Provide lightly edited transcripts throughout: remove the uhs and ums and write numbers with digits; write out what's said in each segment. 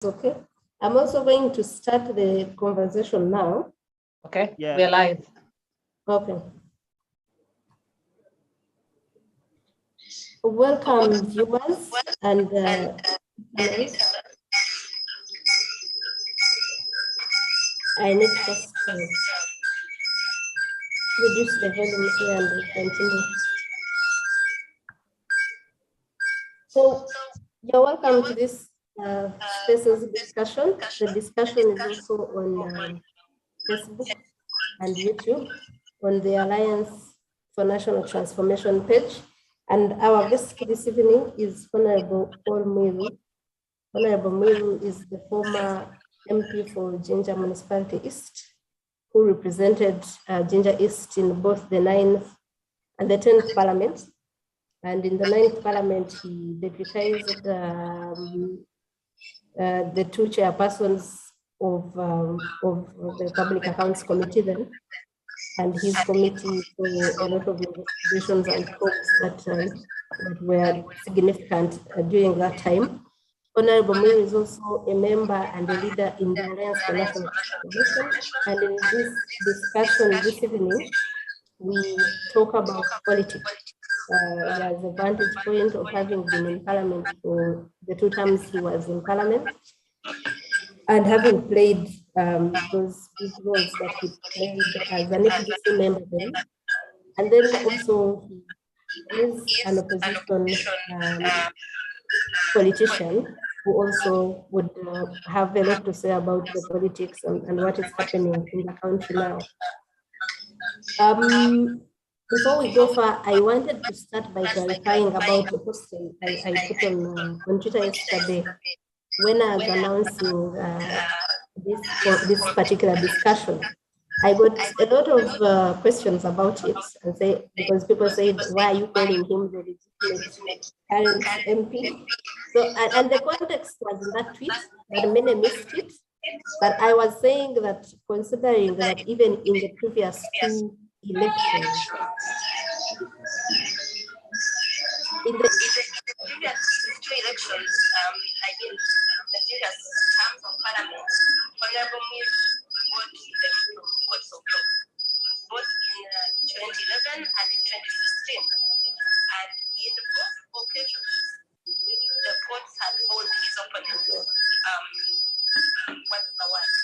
Okay. I'm also going to start the conversation now. Okay, Yeah. we're live. Okay. Welcome, viewers and I need first to reduce the volume here and continue. So you're welcome to this spaces discussion. The discussion is also on Facebook and YouTube on the Alliance for National Transformation page. And our guest this evening is Honorable Paul Mwiru. Honorable Mwiru is the former MP for Jinja Municipality East, who represented Jinja East in both the 9th and the 10th Parliament. And in the 9th Parliament, he deputized the two chairpersons of the Public Accounts Committee then, and his committee for a lot of investigations and probes that were significant during that time. Honorable Mwiru is also a member and a leader in the Alliance for National Transformation. And in this discussion this evening, we talk about politics. He has a vantage point of having been in Parliament for the 2 terms he was in Parliament, and having played those big roles that he played as an FDC member then. And then also he is an opposition politician who also would have a lot to say about the politics and what is happening in the country now. Before we go far, I wanted to start by clarifying about the posting I put on Twitter yesterday when I was announcing this particular discussion. I got a lot of questions about it, and because people said, why are you calling him the legitimate current MP? So, and the context was in that tweet, but many missed it. But I was saying that considering that even in the previous 2 elections, in the previous 2 elections, I mean, the previous terms of Parliament, Honorable Mwiru won them from courts of law, both in 2011 and in 2016. And in both occasions, the courts had found his opponent, what's the word?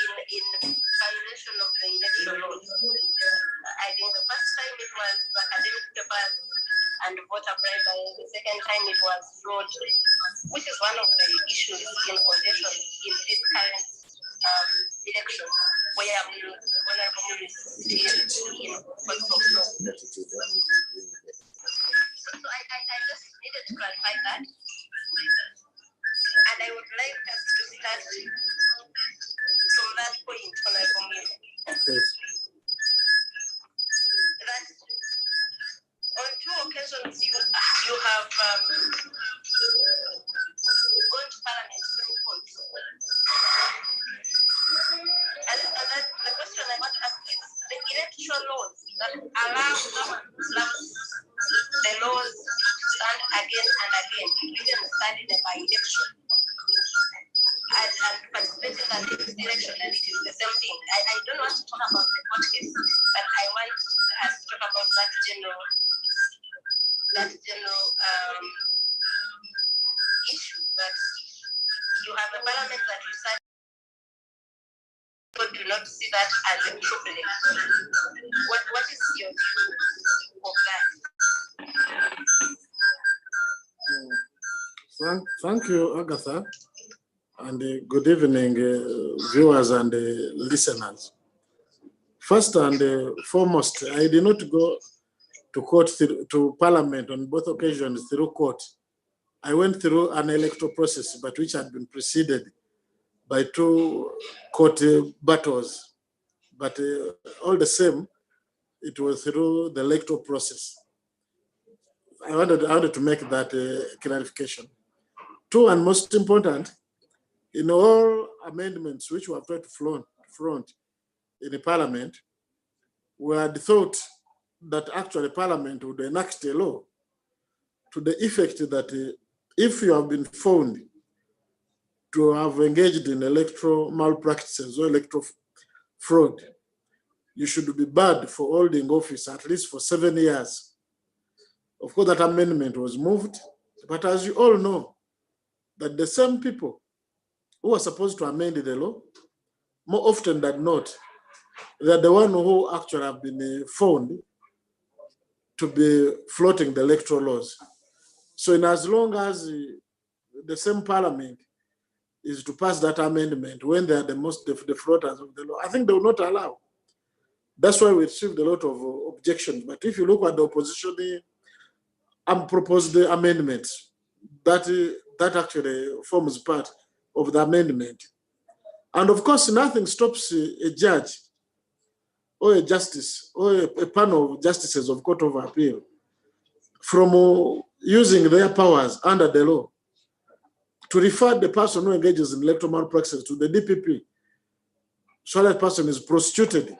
In violation of the election laws. I think the first time it was academic papers and voter bribery. The second time it was fraud, which is one of the issues in condition in this current election, where Honorable Mwiru is still in courts of law. So I just needed to clarify that. And I would like us to start from that point, Honorable Mwiru. That on 2 occasions you have gone to Parliament through courts. And that, the question I want to ask is, the electoral laws that allow the laws to stand again and again, even stand in a by-election, and participating in this election, and it is the same thing. I don't want to talk about the court case, but I want us to talk about that general issue that you have a parliament that you say people do not see that as a problem. What is your view of that? Thank you, Agatha, and good evening, viewers and listeners. First and foremost, I did not go to court to Parliament on both occasions through court. I went through an electoral process, but which had been preceded by 2 court battles. But all the same, it was through the electoral process. I wanted to make that clarification. 2, and most important, in all amendments which were tried to front in the Parliament, we had thought that actually Parliament would enact a law to the effect that if you have been found to have engaged in electoral malpractices or electoral fraud, you should be barred for holding office at least for 7 years. Of course, that amendment was moved, but as you all know, that the same people who are supposed to amend the law, more often than not, they're the one who actually have been found to be floating the electoral laws. So in as long as the same parliament is to pass that amendment when they are the floaters of the law, I think they will not allow. That's why we received a lot of objections. But if you look at the opposition proposed amendments, that actually forms part of the amendment. And of course, nothing stops a judge or a justice or a panel of justices of Court of Appeal from using their powers under the law to refer the person who engages in electoral malpractice to the DPP, so that person is prosecuted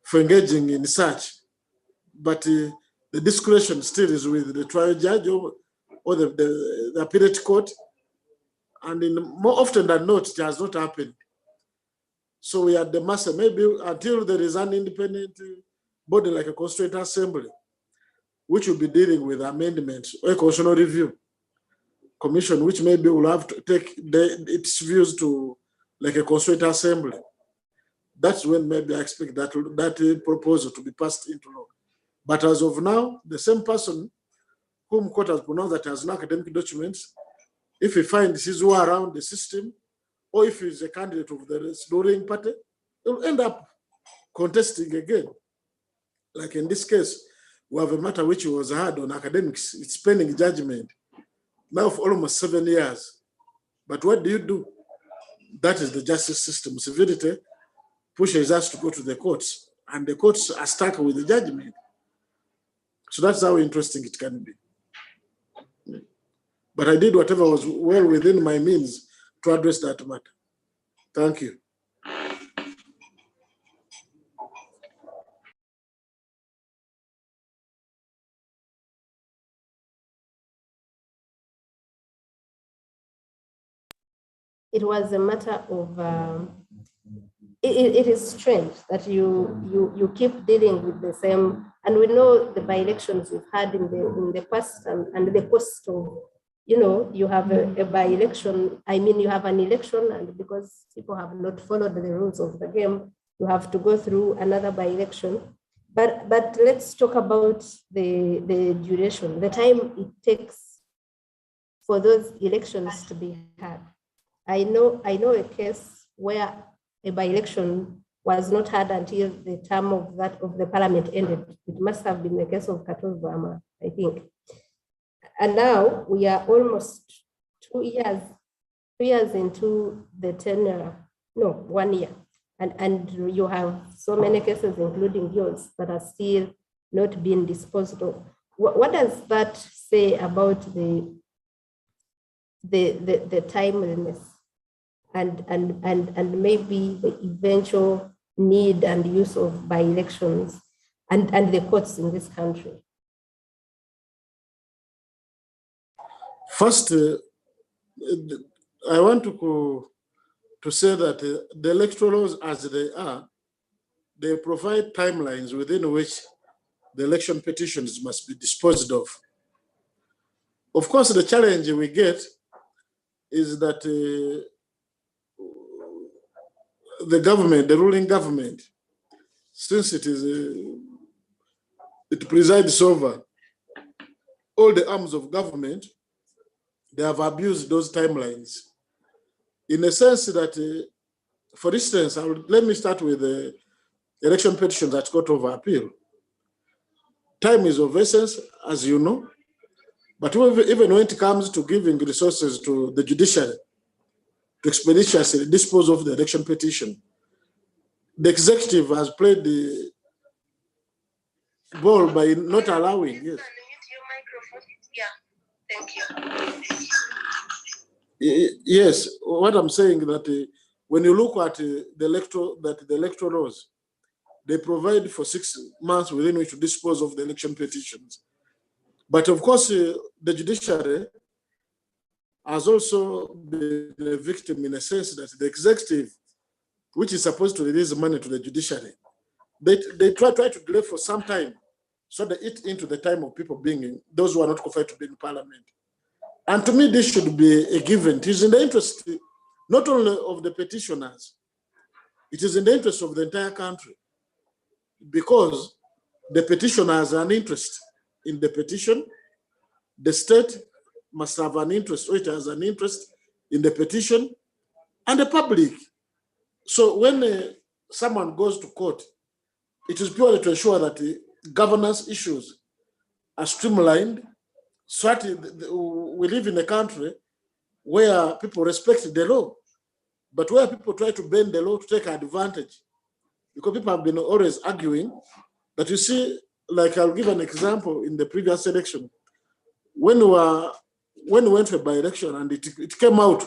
for engaging in such. But the discretion still is with the trial judge or the appellate court, and more often than not, it has not happened. So we are at the mercy, maybe until there is an independent body like a Constituent Assembly, which will be dealing with amendments or a constitutional review commission, which maybe will have to take its views to like a Constituent Assembly. That's when maybe I expect that proposal to be passed into law. But as of now, the same person whom court has pronounced that has no academic documents, if he finds his way around the system, or if he's a candidate of the ruling party, he'll end up contesting again. Like in this case, we have a matter which was heard on academics. It's pending judgment now for almost 7 years. But what do? That is the justice system. Civility pushes us to go to the courts, and the courts are stuck with the judgment. So that's how interesting it can be. But I did whatever was well within my means to address that matter. Thank you. It was a matter of, it is strange that you keep dealing with the same, and we know the by-elections we've had in the past and the cost of, you have a by-election, you have an election, and because people have not followed the rules of the game, you have to go through another by-election. But let's talk about the duration, the time it takes for those elections to be had. I know a case where a by-election was not had until the term of the parliament ended. It must have been the case of Katolvama, I think. And now we are almost 2 years into the tenure, no, 1 year. And you have so many cases, including yours, that are still not being disposed of. What does that say about the timeliness and maybe the eventual need and use of by-elections and the courts in this country? First, I want to say that the electoral laws as they provide timelines within which the election petitions must be disposed of. Of course, the challenge we get is that the government, the ruling government, since it presides over all the arms of government, they have abused those timelines. In a sense that, for instance, let me start with the election petitions at Court of Appeal. Time is of essence, as you know, but even when it comes to giving resources to the judiciary to expeditiously dispose of the election petition, the executive has played the ball by not allowing. Yes. Thank you. Yes, what I'm saying that when you look at the electoral laws, they provide for 6 months within which to dispose of the election petitions. But of course, the judiciary has also been a victim in a sense that the executive, which is supposed to release money to the judiciary, they try to delay for some time so they eat into the time of people being in, those who are not qualified to be in parliament. And to me, this should be a given. It is in the interest not only of the petitioners, it is in the interest of the entire country, because the petitioner has an interest in the petition. The state must have an interest, or it has an interest in the petition, and the public. So when someone goes to court, it is purely to ensure that the governance issues are streamlined, so that we live in a country where people respect the law, but where people try to bend the law to take advantage. Because people have been always arguing that, you see, like I'll give an example in the previous election, when we went for by-election and it came out,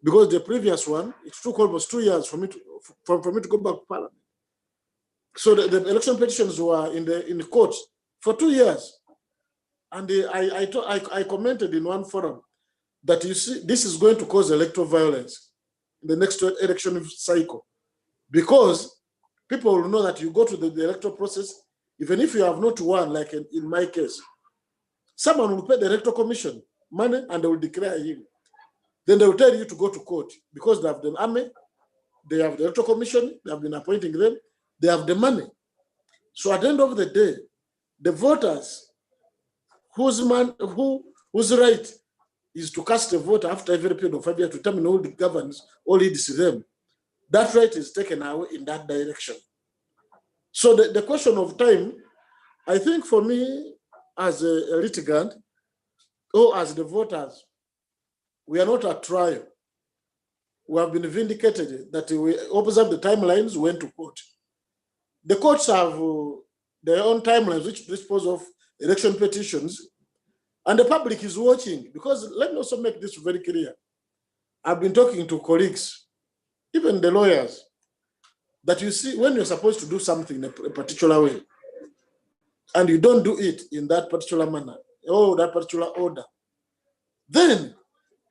because the previous one, it took almost 2 years for me to go back to parliament. So the election petitions were in the court for 2 years. And I commented in one forum that, you see, this is going to cause electoral violence in the next election cycle, because people will know that you go to the electoral process, even if you have not won, like in my case, someone will pay the electoral commission money and they will declare him. Then they will tell you to go to court because they have the army, they have the electoral commission, they have been appointing them, they have the money. So at the end of the day, the voters whose right is to cast a vote after every period of 5 years to determine who governs or leads them, that right is taken away in that direction. So the question of time, I think for me as a litigant or as the voters, we are not at trial. We have been vindicated that we observe the timelines, we went to court. The courts have their own timelines which dispose of election petitions, and the public is watching. Because let me also make this very clear. I've been talking to colleagues, even the lawyers, that, you see, when you're supposed to do something in a particular way, and you don't do it in that particular manner or that particular order, then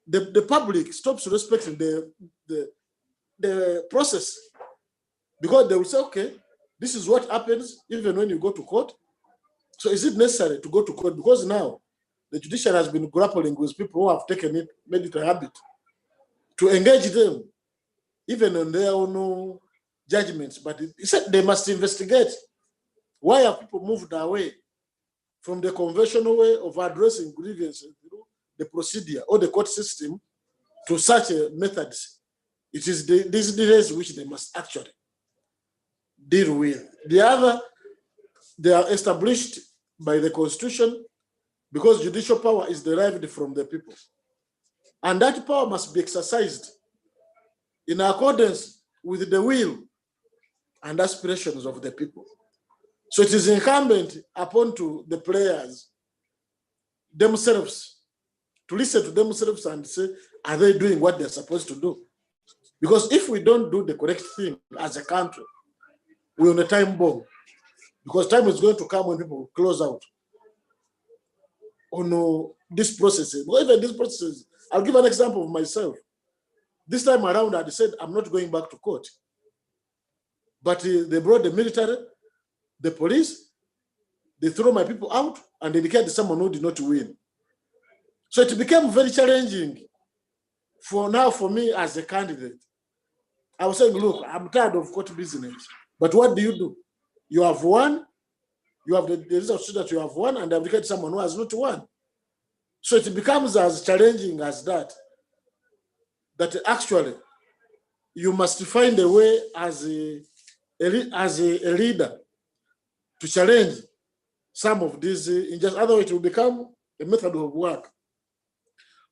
the public stops respecting the process, because they will say, okay, this is what happens even when you go to court. So is it necessary to go to court? Because now the judiciary has been grappling with people who have taken it, made it a habit to engage them, even on their own judgments. But it said they must investigate. Why have people moved away from the conventional way of addressing grievances, the procedure or the court system, to such a methods? It is these delays which they must actually deal with. The other, they are established by the Constitution, because judicial power is derived from the people. And that power must be exercised in accordance with the will and aspirations of the people. So it is incumbent upon to the players themselves to listen to themselves and say, are they doing what they're supposed to do? Because if we don't do the correct thing as a country, we're on a time bomb. Because time is going to come when people close out on this process. Well, even this process, I'll give an example of myself. This time around, I said, I'm not going back to court. But they brought the military, the police, they threw my people out and they indicated someone who did not win. So it became very challenging for me as a candidate. I was saying, look, I'm tired of court business. But what do? You have won, you have the results that you have won, and they've indicated someone who has not won. So it becomes as challenging as that actually you must find a way as a leader to challenge some of these injustices. Otherwise, it will become a method of work.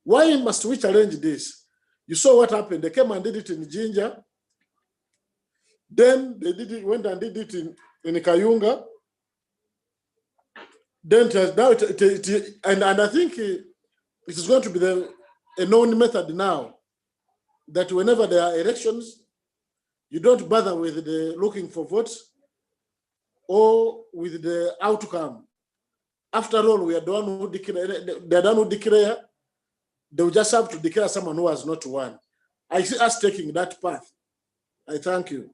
Why must we challenge this? You saw what happened. They came and did it in Ginger. Then they went and did it in Kayunga. Then now and I think it is going to be a known method now, that whenever there are elections, you don't bother with the looking for votes or with the outcome. After all, we are the one who declare, they will just have to declare someone who has not won. I see us taking that path. I thank you.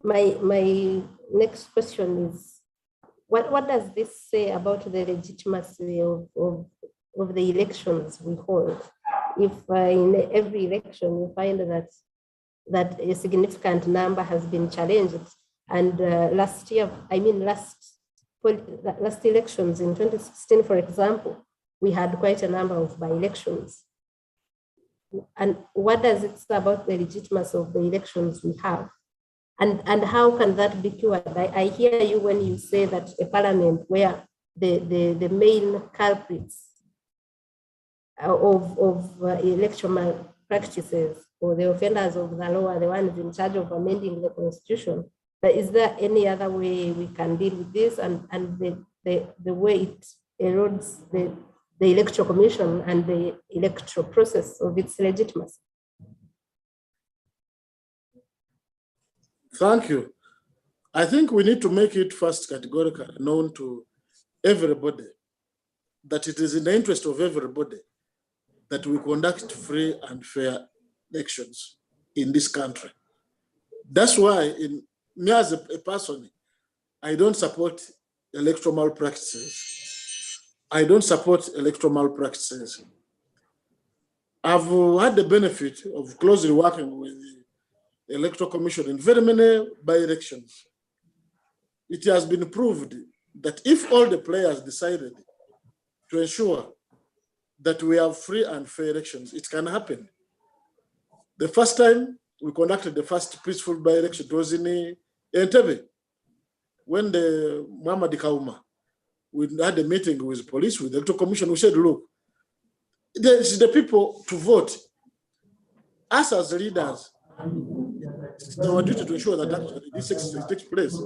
My next question is, what does this say about the legitimacy of the elections we hold? If in every election we find that a significant number has been challenged, and last elections in 2016, for example, we had quite a number of by-elections. And what does it say about the legitimacy of the elections we have? And how can that be cured? I hear you when you say that a parliament where the main culprits of electoral practices or the offenders of the law are the ones in charge of amending the constitution. But is there any other way we can deal with this and the way it erodes the electoral commission and the electoral process of its legitimacy? Thank you. I think we need to make it first categorically known to everybody that it is in the interest of everybody that we conduct free and fair elections in this country. That's why, me as a person, I don't support electoral malpractices. I don't support electoral malpractices. I've had the benefit of closely working with the Electoral Commission in very many by-elections. It has been proved that if all the players decided to ensure that we have free and fair elections, it can happen. The first time we conducted the first peaceful by-election, it was in Entebbe, when the Muhammad Kauma, we had a meeting with police, with the Electoral Commission. We said, look, it's the people to vote. Us as leaders, it's our duty to ensure that actually this exercise takes place.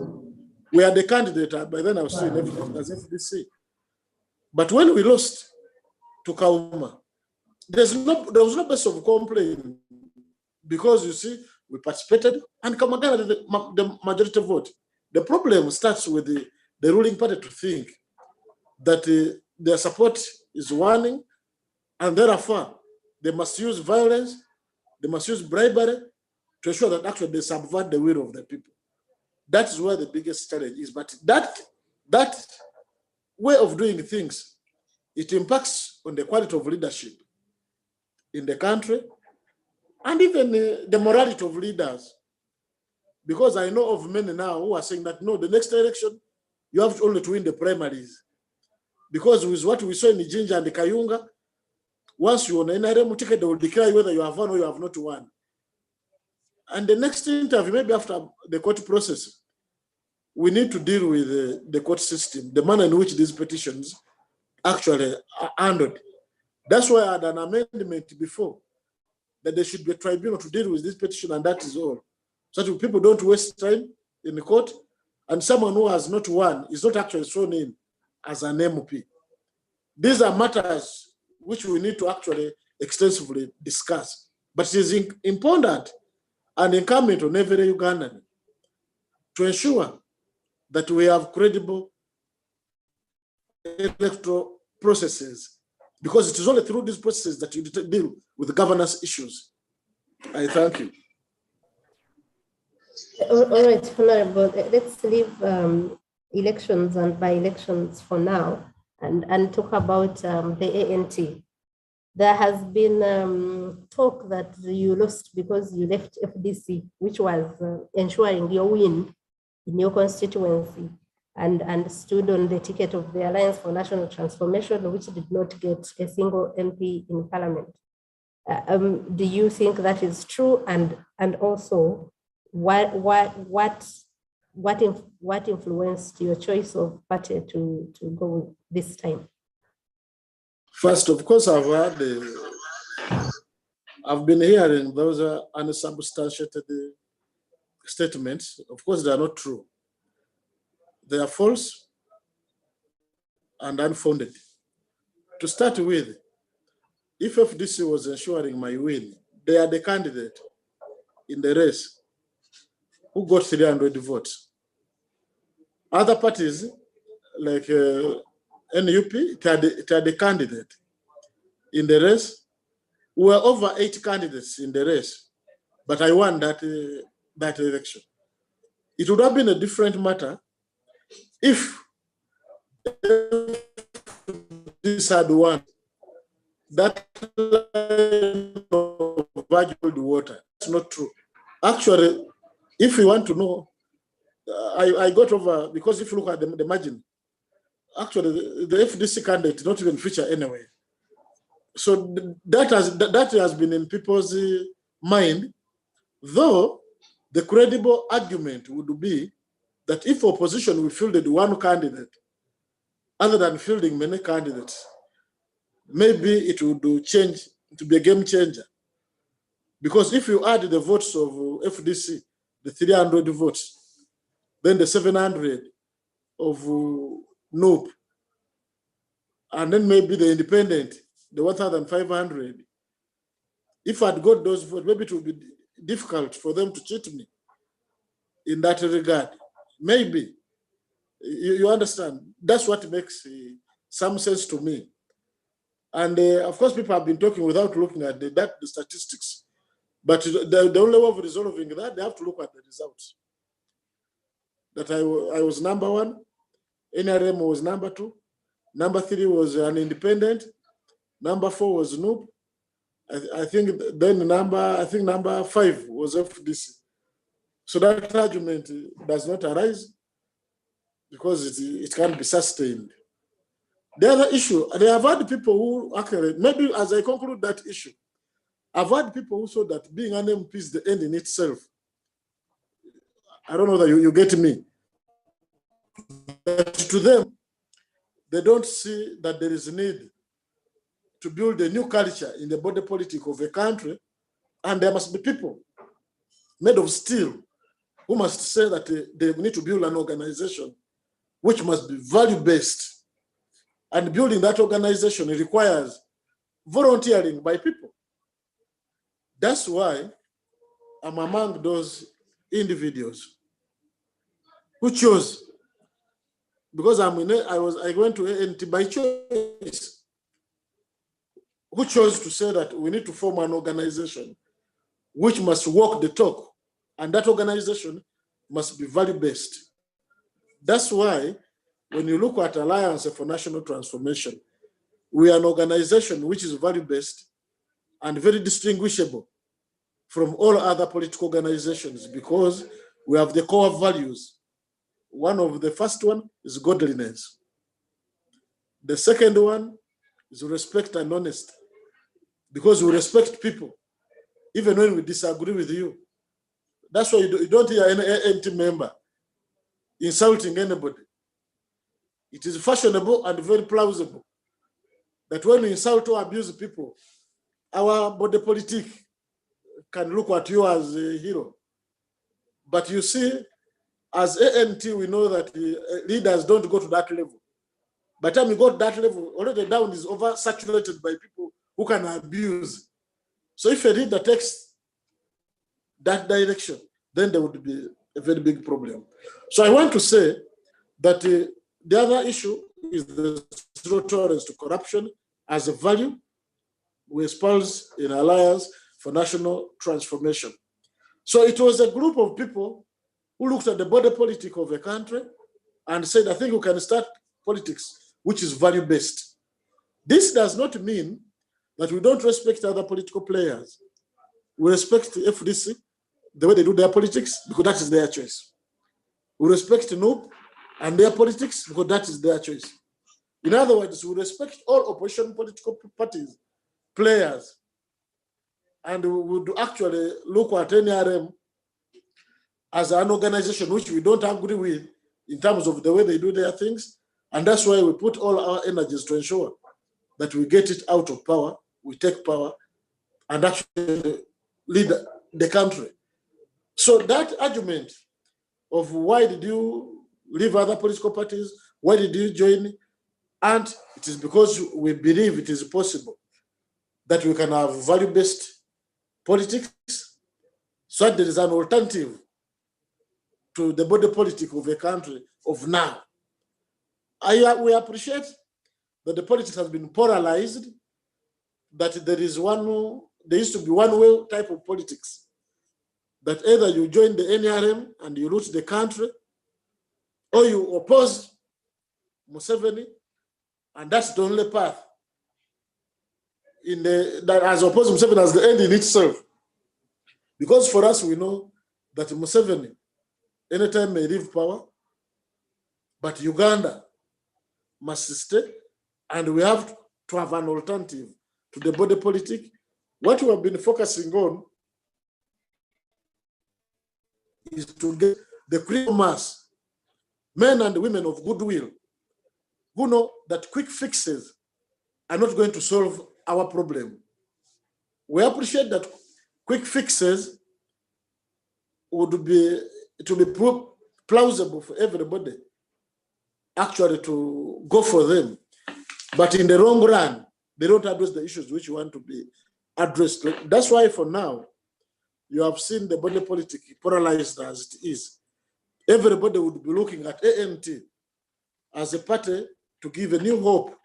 We are the candidate. By then I was still in as FDC. But when we lost to Kauma, there was no basis of complaint, because you see, we participated and Kamagana did the majority vote. The problem starts with the ruling party to think that their support is waning, and therefore they must use violence, they must use bribery to ensure that actually they subvert the will of the people. That is where the biggest challenge is. But that way of doing things, it impacts on the quality of leadership in the country, and even the morality of leaders. Because I know of many now who are saying that, no, the next election, you have only to win the primaries. Because with what we saw in the Jinja and the Kayunga, once you won an NRM ticket, they will declare whether you have won or you have not won. And the next interview, maybe after the court process, we need to deal with the court system, the manner in which these petitions actually are handled. That's why I had an amendment before, that there should be a tribunal to deal with this petition, and that is all. So that people don't waste time in the court, and someone who has not won is not actually sworn in as an MP. These are matters which we need to actually extensively discuss. But it is important and incumbent on every Ugandan to ensure that we have credible electoral processes, because it is only through these processes that you deal with governance issues. I thank you. All right, Honorable, let's leave elections and by-elections for now and talk about the ANT. There has been talk that you lost because you left FDC, which was ensuring your win in your constituency, and stood on the ticket of the Alliance for National Transformation, which did not get a single MP in Parliament. Do you think that is true? And also, what influenced your choice of party to go this time? First, of course, I've been hearing those unsubstantiated statements. Of course, they are not true. They are false and unfounded. To start with, if FDC was ensuring my win, they are the candidate in the race. who got 300 votes. Other parties, like NUP, it had a candidate in the race. We were over 8 candidates in the race, but I won that election. It would have been a different matter if this had won that line of valuable water. It's not true. Actually, if you want to know, I got over, because if you look at the margin, actually the FDC candidate did not even feature anyway. So that has been in people's mind, though the credible argument would be that if opposition will fielded one candidate, other than fielding many candidates, maybe it would change to be a game changer. Because if you add the votes of FDC, the 300 votes, then the 700 of NOP, and then maybe the independent, the 1,500. If I'd got those votes, maybe it would be difficult for them to cheat me in that regard. Maybe. You understand? That's what makes some sense to me. And of course, people have been talking without looking at the statistics. But the only way of resolving that, they have to look at the results. That I was number 1, NRM was number 2, number 3 was an independent, number 4 was NUP. I think then number 5 was FDC. So that argument does not arise because it can't be sustained. The other issue, they have had people who actually, maybe as I conclude that issue, I've had people who saw that being an MP is the end in itself. I don't know that you get me. But to them, they don't see that there is a need to build a new culture in the body politic of a country, and there must be people made of steel who must say that they need to build an organization which must be value-based. And building that organization requires volunteering by people. That's why I'm among those individuals who chose, because I went to ANT by choice, who chose to say that we need to form an organization which must walk the talk, and that organization must be value-based. That's why when you look at Alliance for National Transformation, we are an organization which is value-based and very distinguishable from all other political organizations because we have the core values. One of the first one is godliness. The second one is respect and honesty, because we respect people, even when we disagree with you. That's why you don't hear any ANT member insulting anybody. It is fashionable and very plausible that when we insult or abuse people, our body politic can look at you as a hero. But you see, as ANT, we know that leaders don't go to that level. By the time you go to that level, already down is oversaturated by people who can abuse. So if a leader takes that direction, then there would be a very big problem. So I want to say that the other issue is the zero tolerance to corruption as a value we espouse in Alliance for National Transformation. So it was a group of people who looked at the body politic of a country and said, I think we can start politics which is value-based. This does not mean that we don't respect other political players. We respect the FDC, the way they do their politics, because that is their choice. We respect NUP and their politics, because that is their choice. In other words, we respect all opposition political parties, players, and we would actually look at NRM as an organization which we don't agree with in terms of the way they do their things. And that's why we put all our energies to ensure that we get it out of power, we take power, and actually lead the country. So that argument of why did you leave other political parties, why did you join, and it is because we believe it is possible that we can have value-based politics, so that there is an alternative to the body politic of a country of now. We appreciate that the politics has been polarized, that there used to be one way type of politics, that either you join the NRM and you root the country, or you oppose Museveni, and that's the only path that as opposed to Museveni as the end in itself. Because for us, we know that Museveni anytime may leave power, but Uganda must stay, and we have to have an alternative to the body politic. What we have been focusing on is to get the critical mass, men and women of goodwill, who know that quick fixes are not going to solve our problem. We appreciate that quick fixes would be plausible for everybody actually to go for them. But in the long run, they don't address the issues which want to be addressed. That's why for now, you have seen the body politic polarized as it is. Everybody would be looking at ANT as a party to give a new hope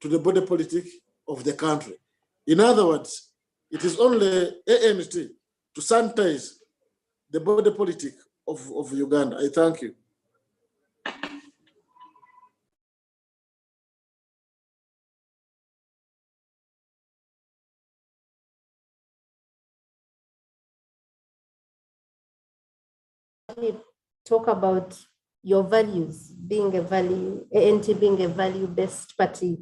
to the body politic of the country. In other words, it is only ANT to sanitize the body politic of Uganda. I thank you. Talk about your values, being a value, ANT being a value-based party,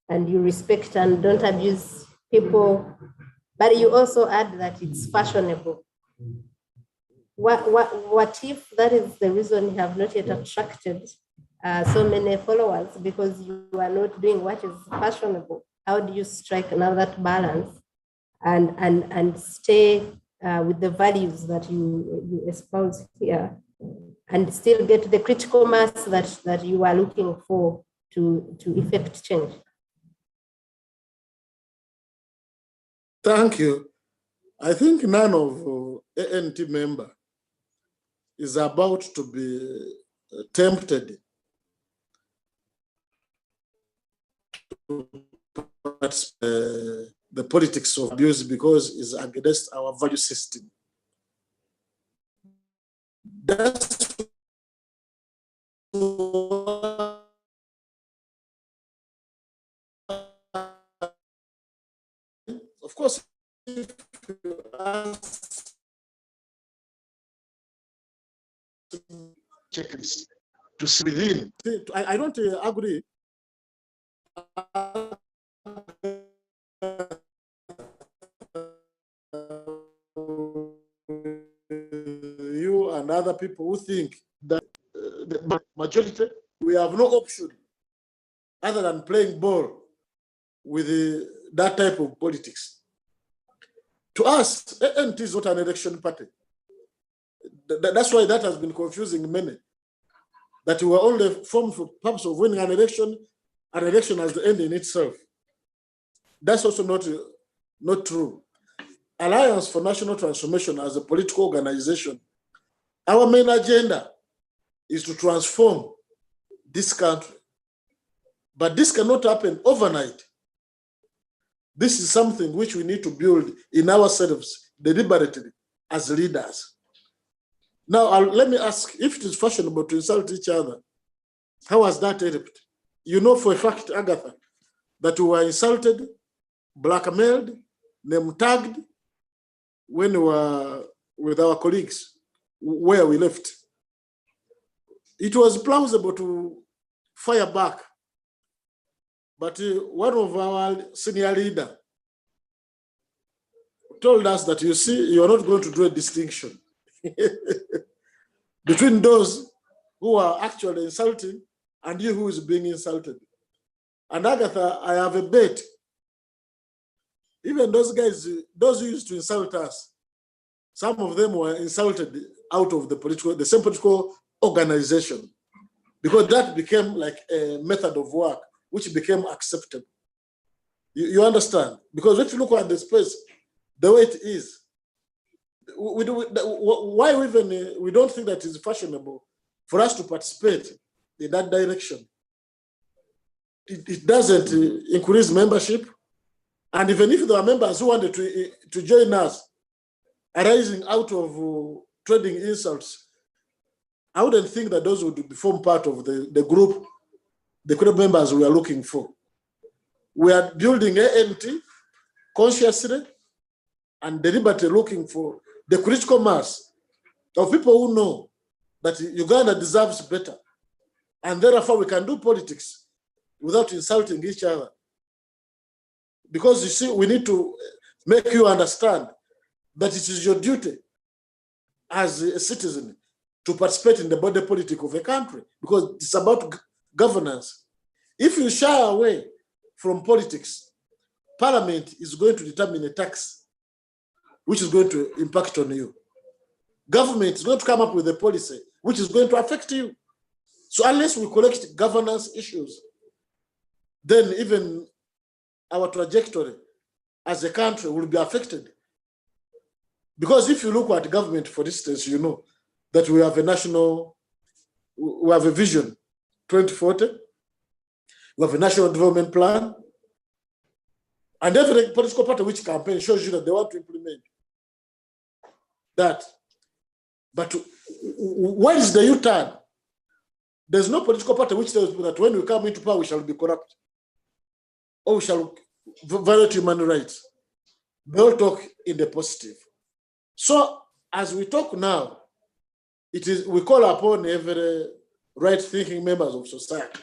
and you respect and don't abuse people, but you also add that it's fashionable. What if that is the reason you have not yet attracted so many followers, because you are not doing what is fashionable? How do you strike now that balance and stay with the values that you espouse here, and still get the critical mass that you are looking for to effect change? Thank you. I think none of ANT member is about to be tempted to the politics of abuse because it's against our value system. That's of course, if you ask checklist to see within, I don't agree. You and other people who think that the majority, we have no option other than playing ball with that type of politics. To us, ANT is not an election party. That's why that has been confusing many. That we were only formed for the purpose of winning an election as the end in itself. That's also not true. Alliance for National Transformation as a political organization, our main agenda is to transform this country. But this cannot happen overnight. This is something which we need to build in ourselves deliberately as leaders. Now, let me ask, if it is fashionable to insult each other, how has that helped? You know for a fact, Agatha, that we were insulted, blackmailed, name tagged when we were with our colleagues where we left. It was plausible to fire back, but one of our senior leaders told us that, you see, you are not going to do a distinction between those who are actually insulting and you who is being insulted. And Agatha, I have a bet. Even those guys, those who used to insult us, some of them were insulted out of the same political organization, because that became like a method of work which became acceptable. You understand? Because if you look at the space, the way it is, why even we don't think that it's fashionable for us to participate in that direction? It doesn't increase membership. And even if there are members who wanted to join us, arising out of trading insults, I wouldn't think that those would form part of the group, the critical members we are looking for. We are building ANT consciously and deliberately looking for the critical mass of people who know that Uganda deserves better. And therefore we can do politics without insulting each other. Because you see, we need to make you understand that it is your duty as a citizen to participate in the body politic of a country, because it's about governance. If you shy away from politics, Parliament is going to determine a tax which is going to impact on you. Government is going to come up with a policy which is going to affect you. So unless we collect governance issues, then even our trajectory as a country will be affected. Because if you look at government, for instance, you know that we have a vision 2040, we have a national development plan, and every political party which campaign shows you that they want to implement that. But where is the U-turn? There's no political party which tells that when we come into power, we shall be corrupt or we shall violate human rights. They all talk in the positive. So as we talk now, we call upon every right-thinking members of society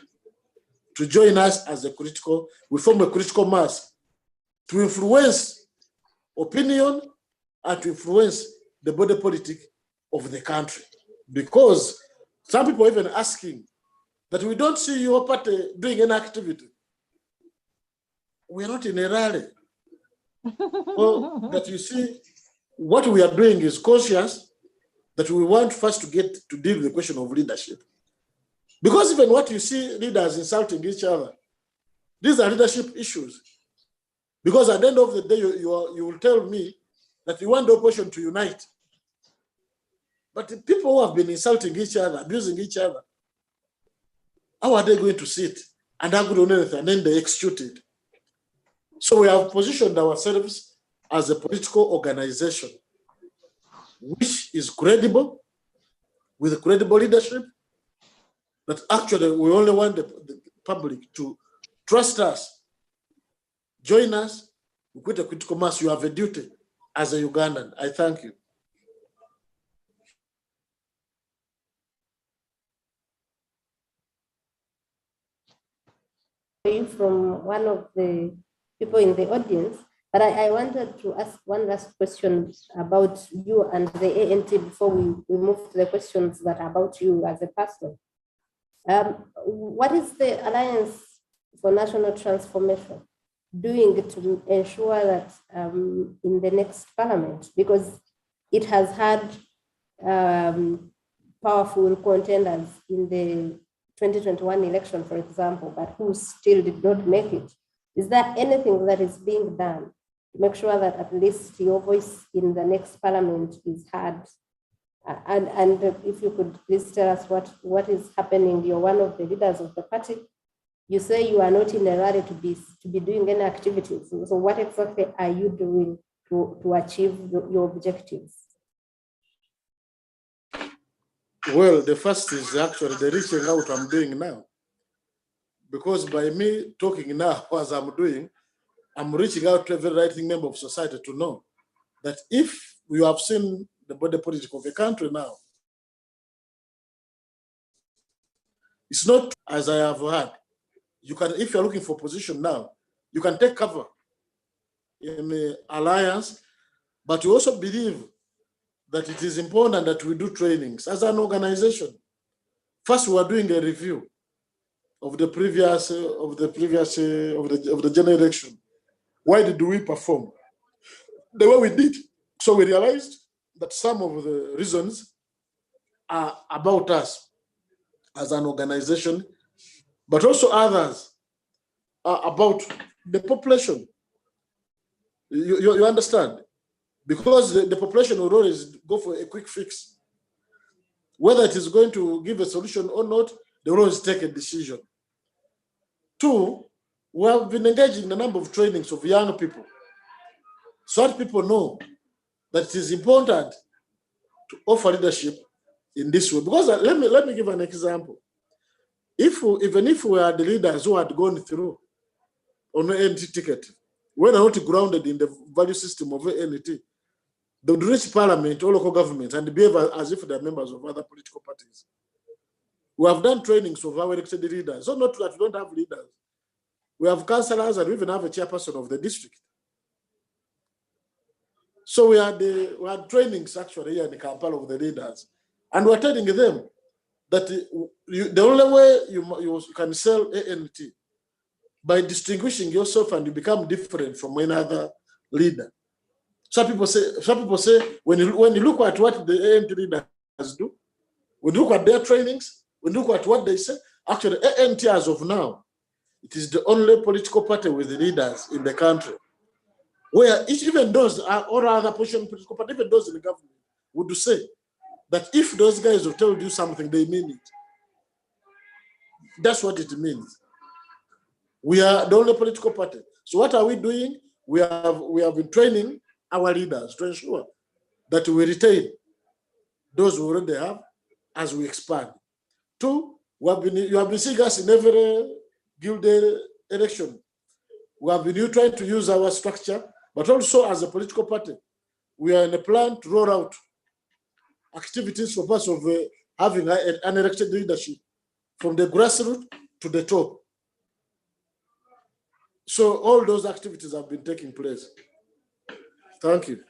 to join us as we form a critical mass to influence opinion and to influence the body politic of the country. Because some people are even asking that we don't see your party doing any activity. We're not in a rally. Well, that you see, what we are doing is conscious that we want first to get to deal with the question of leadership. Because even what you see leaders insulting each other, these are leadership issues. Because at the end of the day, you will tell me that you want the opposition to unite. But the people who have been insulting each other, abusing each other, how are they going to sit and agree on anything and then they execute it? So we have positioned ourselves as a political organization which is credible, with credible leadership, that actually we only want the public to trust us, join us, we quit a critical mass. You have a duty as a Ugandan. I thank you. From one of the people in the audience, but I wanted to ask one last question about you and the ANT before we move to the questions that are about you as a person. What is the Alliance for National Transformation doing to ensure that in the next parliament, because it has had powerful contenders in the 2021 election, for example, but who still did not make it. Is there anything that is being done to make sure that at least your voice in the next parliament is heard? And if you could please tell us what is happening. You're one of the leaders of the party. You say you are not in a rally to be doing any activities. So what exactly are you doing to achieve your objectives? Well, the first is actually the reaching out I'm doing now. Because by me talking now as I'm doing, I'm reaching out to every right-thinking member of society to know that if you have seen the body politic of the country now, it's not as I have heard. You can, if you're looking for position now, you can take cover in the alliance, but you also believe that it is important that we do trainings as an organization. First, we are doing a review of the previous of the general election. Why did we perform the way we did? So we realized that some of the reasons are about us as an organization, but also others are about the population. You understand? because the population will always go for a quick fix. Whether it is going to give a solution or not, they will always take a decision. Two, we have been engaging in a number of trainings of young people, so that people know that it is important to offer leadership in this way. Because let me give an example. Even if we are the leaders who had gone through on an NT ticket, when are not grounded in the value system of NT, they would reach parliament or local government and behave as if they are members of other political parties. We have done trainings of our elected leaders. So not that we don't have leaders. We have councillors and we even have a chairperson of the district. So we had trainings actually here in Kampala of the leaders. And we're telling them that the only way you can sell ANT by distinguishing yourself and you become different from any other leader. Some people say when you look at what the ANT leaders do, when you look at their trainings, when you look at what they say, actually ANT as of now, it is the only political party with the leaders in the country where even those or other political parties, even those in the government would say that if those guys have told you something, they mean it. That's what it means. We are the only political party. So what are we doing? We have been training our leaders to ensure that we retain those we already have as we expand. Two, you have been seeing us in every gilded election. We have been trying to use our structure, but also as a political party, we are in a plan to roll out activities for purpose of having an elected leadership from the grassroots to the top. So all those activities have been taking place. Thank you.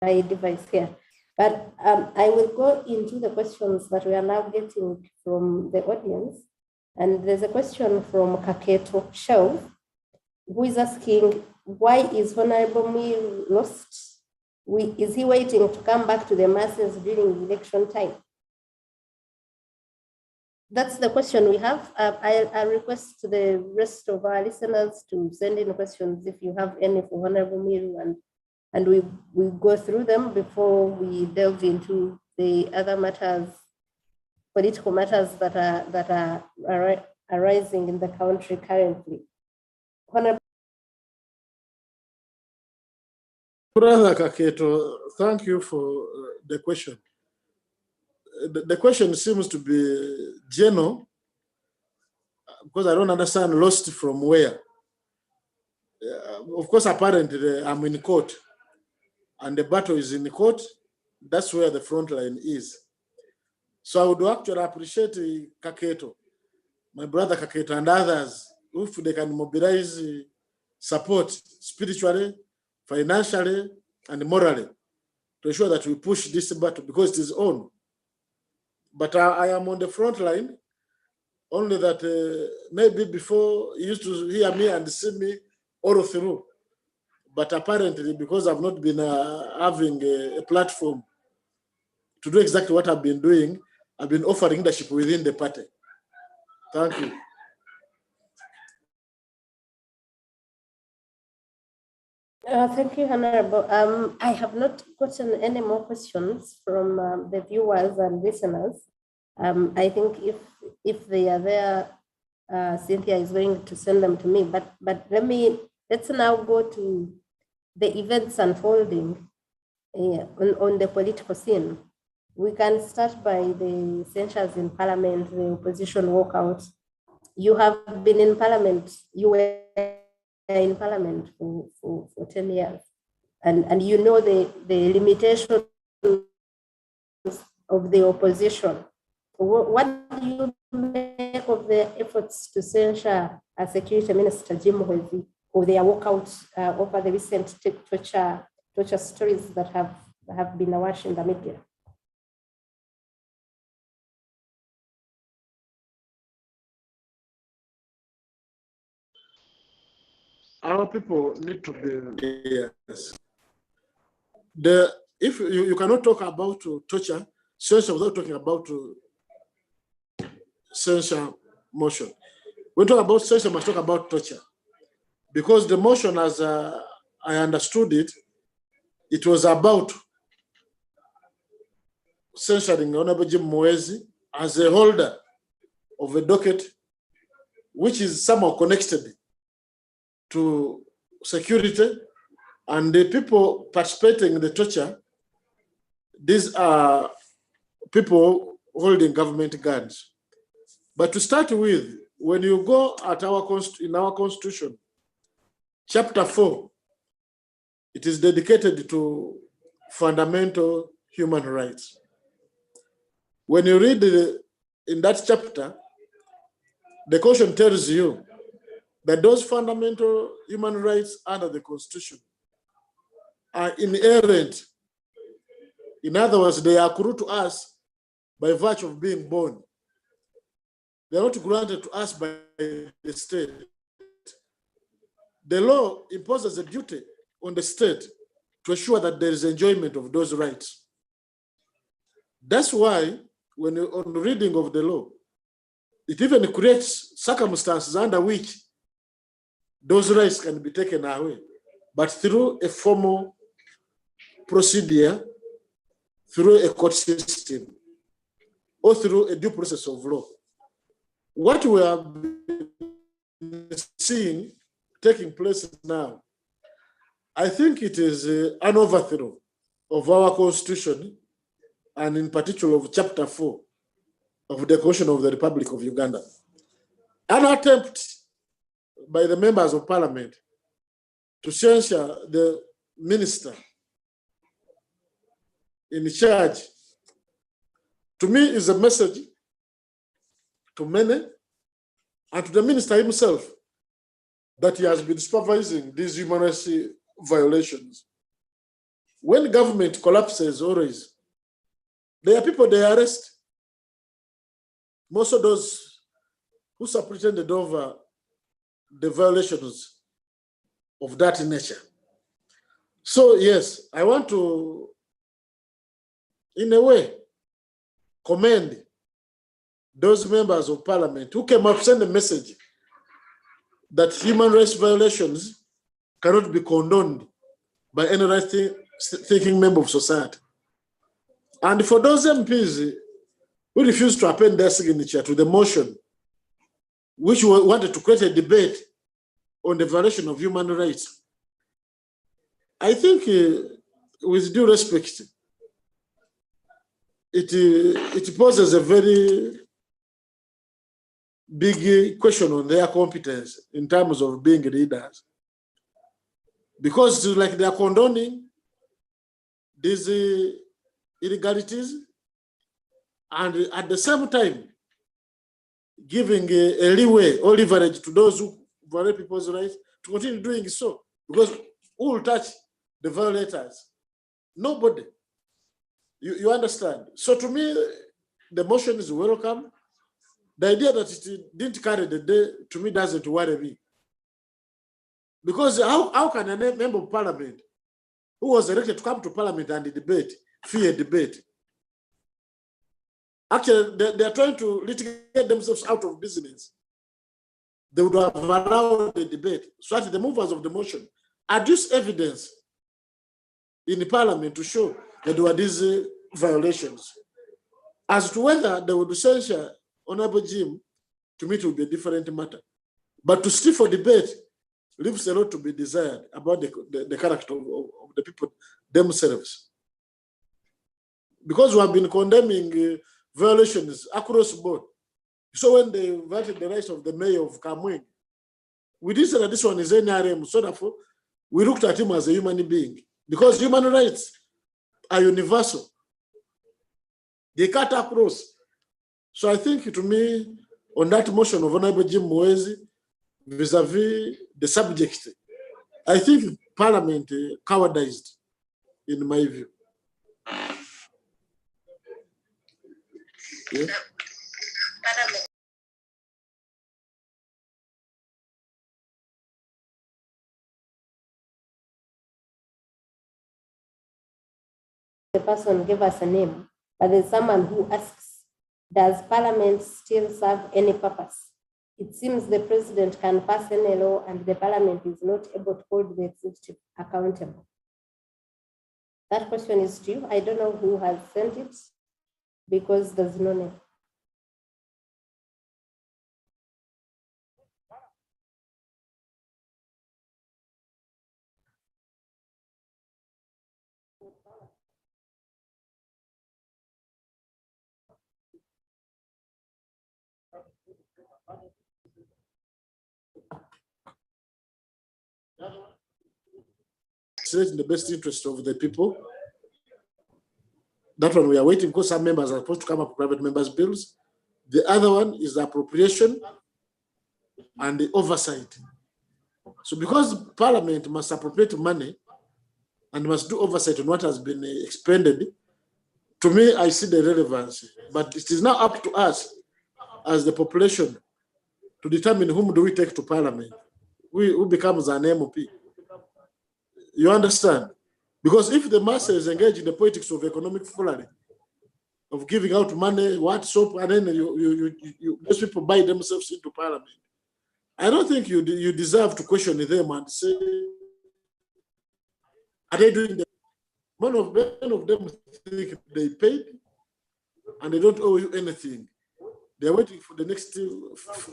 My device here. But I will go into the questions that we are now getting from the audience. And there's a question from Kaketo Shelf, who is asking, why is Honorable Mwiru lost? Is he waiting to come back to the masses during election time? That's the question we have. I request the rest of our listeners to send in questions if you have any for Honorable Mwiru, and we go through them before we delve into the other matters, political matters that are arising in the country currently. Honorable Brother Kaketo, thank you for the question. The question seems to be general, because I don't understand lost from where. Of course, apparently I'm in court, and the battle is in the court. That's where the front line is. So I would actually appreciate Kaketo, my brother Kaketo, and others, if they can mobilize support spiritually, financially, and morally to ensure that we push this battle, because it is on. But I am on the front line, only that maybe before you used to hear me and see me all through. But apparently, because I've not been having a platform to do exactly what I've been doing, I've been offering leadership within the party. Thank you. Thank you, Honorable. I have not gotten any more questions from the viewers and listeners. I think if they are there, Cynthia is going to send them to me. But let's now go to the events unfolding on the political scene. We can start by the censures in Parliament, the opposition walkout. You have been in Parliament. You were in Parliament for 10 years. And you know the limitations of the opposition. What do you make of the efforts to censure Security Minister Jim Mwiri or their walkout over the recent torture stories that have been awash in the media? Our people need to be, yes. if you cannot talk about torture, censure without talking about censure motion. When we talk about censure, we must talk about torture. Because the motion, as I understood it, it was about censuring Honorable Jim Mwiru as a holder of a docket which is somehow connected to security, and the people participating in the torture, these are people holding government guns. But to start with, when you go at in our constitution, chapter 4, it is dedicated to fundamental human rights. When you read in that chapter, the Constitution tells you that those fundamental human rights under the Constitution are inherent. In other words, they are accrued to us by virtue of being born. They are not granted to us by the state. The law imposes a duty on the state to ensure that there is enjoyment of those rights. That's why, when you're on reading of the law, it even creates circumstances under which those rights can be taken away, but through a formal procedure, through a court system, or through a due process of law. What we are seeing taking place now, I think it is an overthrow of our constitution, and in particular of chapter 4 of the Constitution of the Republic of Uganda. An attempt by the members of parliament to censure the minister in charge, to me, is a message to many and to the minister himself that he has been supervising these human rights violations. When government collapses, always, there are people they arrest. Most of those who superintended over the violations of that nature. So yes, I want to, in a way, commend those members of parliament who came up send a message that human rights violations cannot be condoned by any right-thinking member of society. And for those MPs who refused to append their signature to the motion, which wanted to create a debate on the violation of human rights, I think, with due respect, it poses a very big question on their competence in terms of being leaders. Because it's like they are condoning these illegalities, and at the same time giving a leeway or leverage to those who violate people's rights to continue doing so. Because who will touch the violators? Nobody. You understand? So to me, the motion is welcome. The idea that it didn't carry the day, to me, doesn't worry me. Because how can a member of parliament who was elected to come to parliament and debate, fear debate? Actually, they are trying to litigate themselves out of business. They would have allowed the debate. So that the movers of the motion adduce evidence in the parliament to show that there were these violations. As to whether they would censure Honorable Jim, to me it would be a different matter. But to still for debate leaves a lot to be desired about the character of the people themselves. Because we have been condemning violations across the board. So when they violated the rights of the mayor of Kamweng, we didn't say that this one is NRM, so therefore we looked at him as a human being. Because human rights are universal. They cut across. So I think, to me, on that motion of Honorable Jim Mwiru, vis-a-vis the subject, I think Parliament cowardized, in my view. Yeah. the person gave us a name, but there's someone who asks, does Parliament still serve any purpose? It seems the president can pass any law and the Parliament is not able to hold the executive accountable. That question is to you. I don't know who has sent it because there's no name. In the best interest of the people. That one we are waiting because some members are supposed to come up with private members' bills. The other one is the appropriation and the oversight. So because Parliament must appropriate money and must do oversight on what has been expended, to me, I see the relevance. But it is now up to us as the population to determine whom do we take to Parliament, who becomes an MOP. You understand? Because if the masses engage in the politics of economic foolery, of giving out money, what soap, and then those people buy themselves into Parliament, I don't think you deserve to question them and say, are they doing that? Many of them think they paid and they don't owe you anything. They're waiting for the next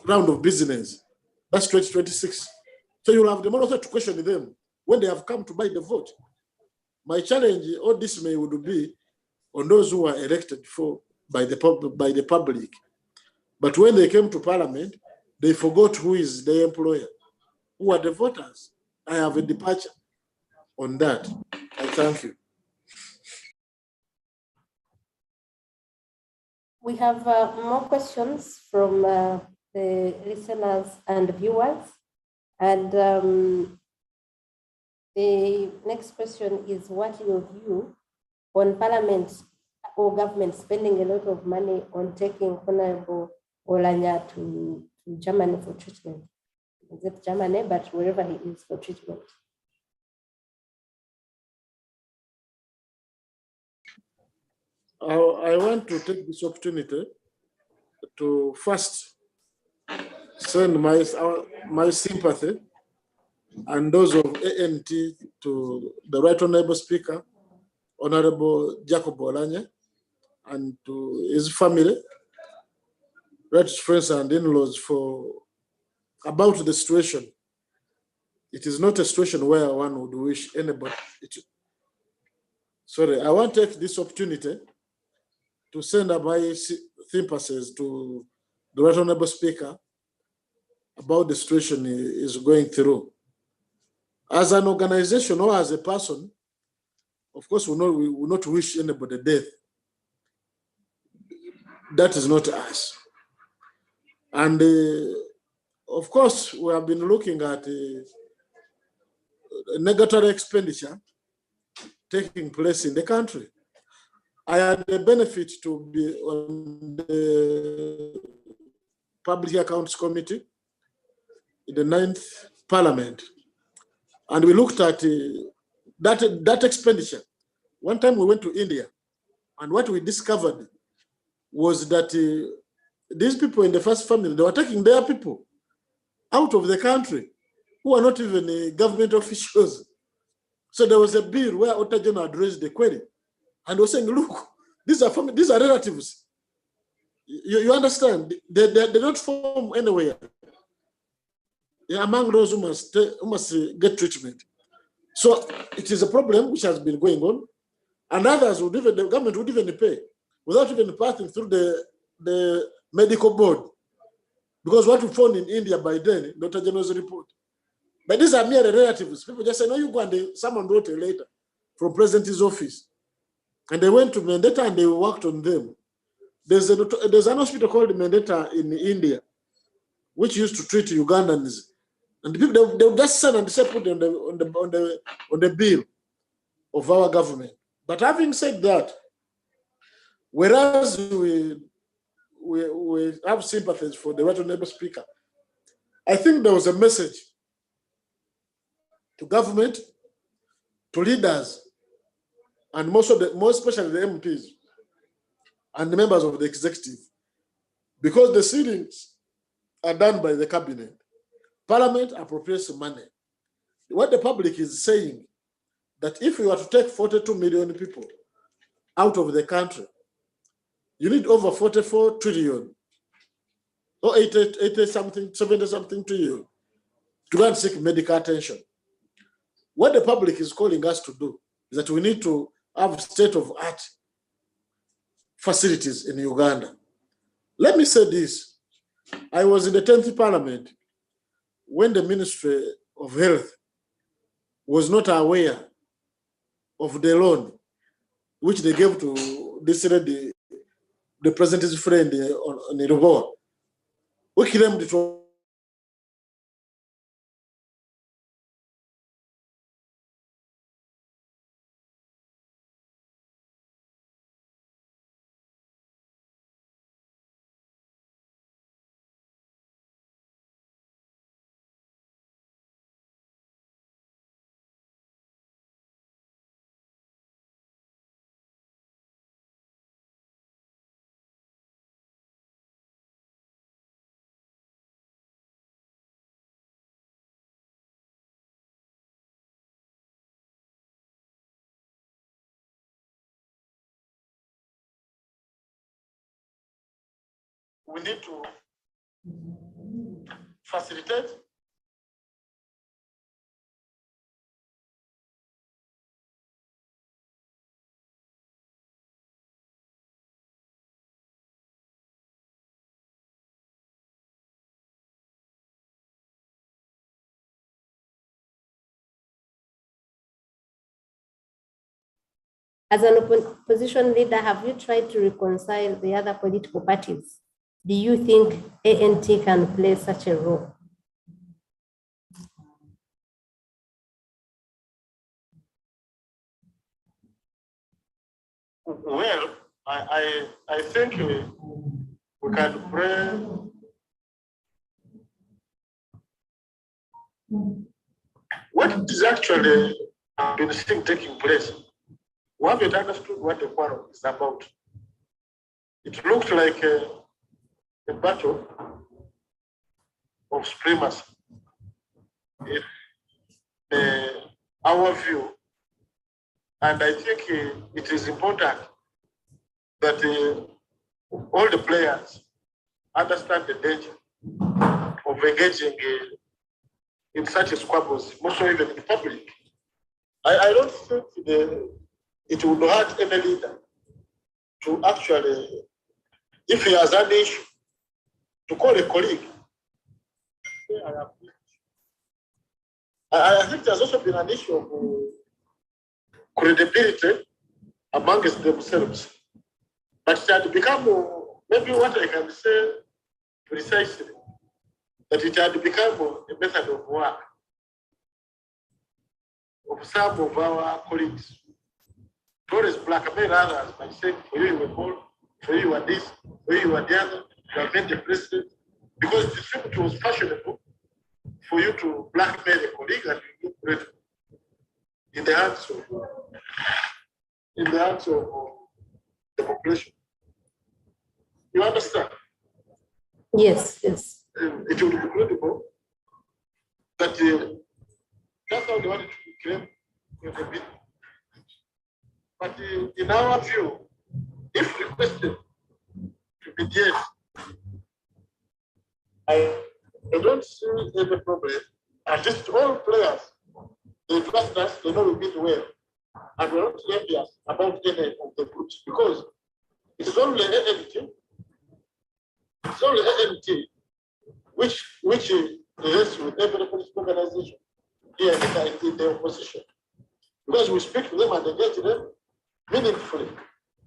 round of business. That's 2026. So you'll have the money to question them when they have come to buy the vote. My challenge, all this may would be on those who are elected for by the public. But when they came to Parliament, they forgot who is the employer, who are the voters. I have a departure on that. I thank you. We have more questions from the listeners and viewers. And the next question is what your view on Parliament or government spending a lot of money on taking Honorable Olanya to Germany for treatment. Is it Germany, but wherever he is for treatment? I want to take this opportunity to first send my sympathy and those of ANT to the Right Honorable Speaker, Honorable Jacob Olanya, and to his family, right friends and in-laws for about the situation. It is not a situation where one would wish anybody. Sorry, I want to take this opportunity to send my sympathies to the Right Honorable Speaker about the situation he is going through. As an organization or as a person, of course, we will not wish anybody death. That is not us. And of course, we have been looking at negative expenditure taking place in the country. I had the benefit to be on the Public Accounts Committee in the 9th Parliament. And we looked at that expenditure. One time we went to India, and what we discovered was that these people in the first family, they were taking their people out of the country who are not even government officials. So there was a bill where Otajono addressed the query and was saying, look, these are relatives. You understand? They don't form anywhere among those who must get treatment. So it is a problem which has been going on, and others would even, the government would even pay without even passing through the medical board. Because what we found in India by then, Dr. General's report. But these are mere relatives. People just say, no, you go and someone wrote a letter from President's office. And they went to Mendeta and they worked on them. There's an hospital called Mendeta in India, which used to treat Ugandans. And the people, they would just send and say, put on the bill of our government. But having said that, whereas we have sympathies for the Right Honorable Speaker, I think there was a message to government, to leaders, and most especially the MPs and the members of the executive, because the ceilings are done by the cabinet. Parliament appropriates money. What the public is saying, that if you are to take 42 million people out of the country, you need over 44 trillion or 80 something, 70 something trillion to go and seek medical attention. What the public is calling us to do is that we need to have state-of-art facilities in Uganda. Let me say this. I was in the 10th Parliament when the Ministry of Health was not aware of the loan which they gave to this lady, the president's friend on Irobo. We claimed it was we need to facilitate As an opposition leader, have you tried to reconcile the other political parties? Do you think ANT can play such a role? well. I think we can pray. What is actually been seeing taking place? We haven't understood what the quarrel is about. It looked like a battle of supremacy. In our view, and I think it is important that all the players understand the danger of engaging in such squabbles, most even in public. I don't think it would hurt any leader to actually, if he has an issue, to call a colleague. I think there's also been an issue of credibility amongst themselves. But it had become, maybe what I can say precisely, that it had become a method of work of some of our colleagues to always blackmail others by saying, for you, you were born, for you, you are this, for you, you are the other, you have made the president. Because it was fashionable for you to blackmail a colleague and you get grateful in the hands of the population. You understand? Yes, yes. It would be credible that that's how they wanted to claim credibility. But in our view, if requested to mediate, I don't see any problem. At least all players, they trust us, they know we mean well. And we're not envious about any of the groups because it's only ANT. It's only ANT which is with every political organization here in the opposition. Because we speak to them and engage them meaningfully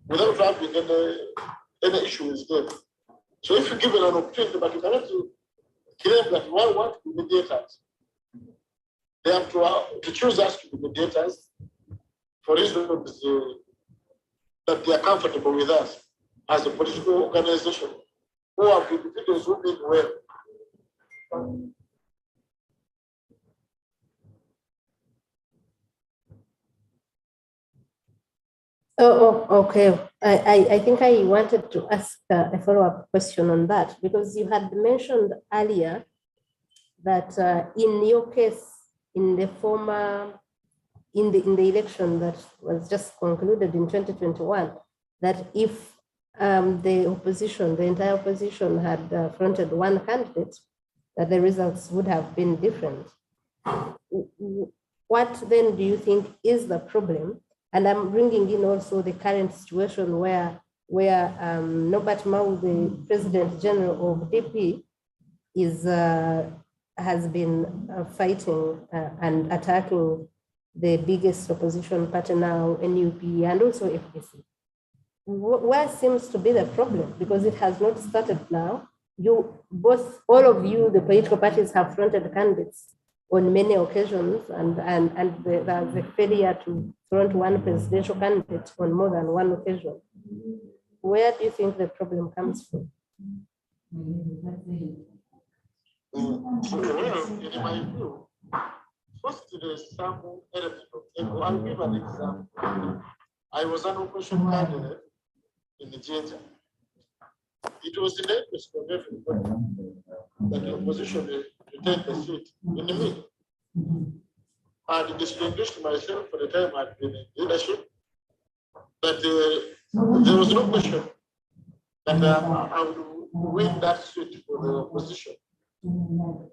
without having any issue with them. So if you're given an opportunity, but you cannot claim that one want to be mediators, they have to choose us to be mediators for reasons that they are comfortable with us as a political organization who have individuals who mean well. Okay. I think I wanted to ask a follow-up question on that, because you had mentioned earlier that in your case, in the election that was just concluded in 2021, that if the entire opposition had fronted one candidate, that the results would have been different. What then do you think is the problem? And I'm bringing in also the current situation where Norbert Mau, the President General of DP, has been fighting and attacking the biggest opposition party now, NUP, and also FDC. Where seems to be the problem? Because it has not started now. All of you, the political parties, have fronted candidates on many occasions, and there's a failure to front one presidential candidate on more than one occasion. Where do you think the problem comes from? Well, in my view, first there is some element of ego. I'll give an example. I was an opposition candidate in Nigeria. It was in the interest of everybody that the opposition retain the seat in the middle. And distinguished myself for the time I'd been in leadership, that there was no question that I would win that seat for the opposition.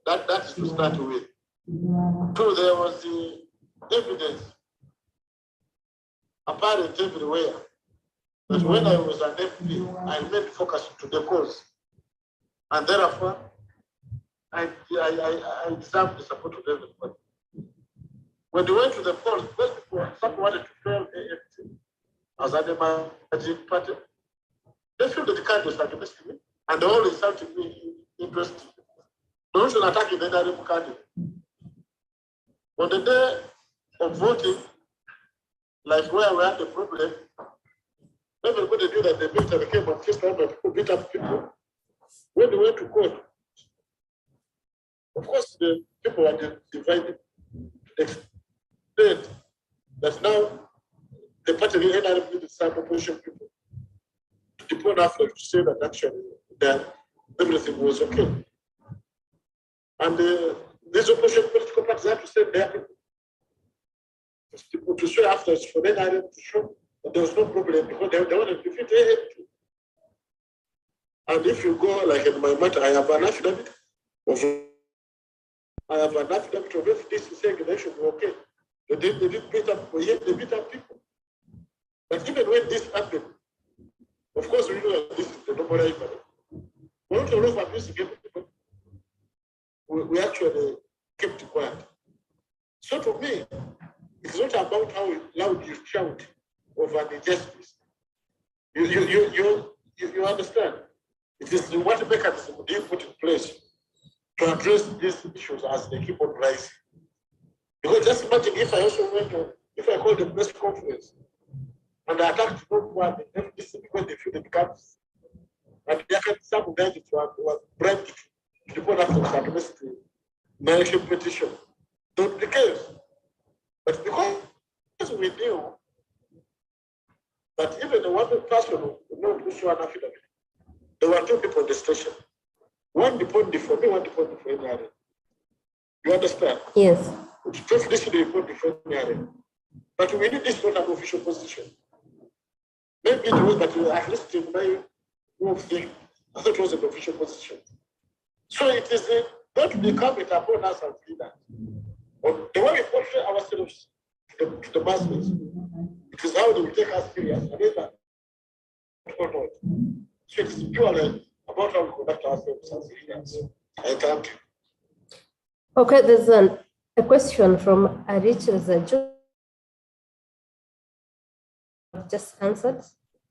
That is to start with. Two, there was the evidence apparent everywhere that when I was an MP, I remained focused to the cause. And therefore, I deserved the support of everybody. When they went to the polls, most people, some wanted to fail AFT as an emerging party. They feel that the candidates are against me, and they all insulted me interested. They also attacking the NRM candidate. On the day of voting, like where we had the problem, everybody knew that the military came and killed out people, beat up people. When they went to court, of course, the people were divided. Explained that now the party in NRM needed some opposition people to deploy after to say that actually that everything was okay. And these opposition political parties had to send their people to show afterwards for NRM to show that there was no problem because they want to defeat AFT. And if you go like in my matter, I have an affidavit of FDC saying they should be okay. They didn't beat up, but yet they beat up people. But even when this happened, of course, we know that this is the normal life. But not a lot of abuse against people. We actually kept quiet. So to me, it's not about how loud you shout over an injustice. You understand? It is what mechanism do you put in place to address these issues as they keep on rising. Because just imagine if I also if I called a press conference and I attacked one, then this is because they feel it becomes, and some guys were bribed to report after the administrative election petition. Not the case. But because we knew that even the one person who not issue an affidavit, there were two people in the station. One depended for me, one depended for NRM. You understand? Yes. Just this is the report before NRM. But we knew this is not an official position. Maybe it was, but at least in my way of thinking, I thought it was an official position. So it is not to become it upon us as leaders. But the way we portray ourselves to the masses, it is how they will take us serious. And either or not. So it's purely about how we conduct ourselves as leaders. I thank you. Okay, there's a question from Richard Zajo. Just answered.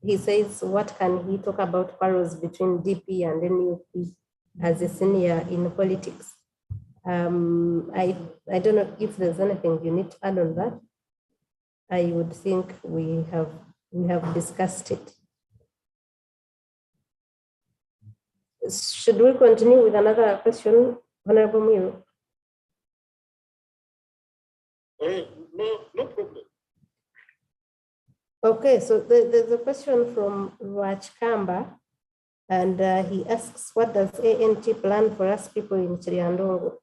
He says, what can he talk about quarrels between DP and NUP as a senior in politics? I don't know if there's anything you need to add on that. I would think we have discussed it. Should we continue with another question, Honorable Mwiru? No problem. Okay, so there's a question from Rachkamba, and he asks, what does ANT plan for us people in Chiriandongo?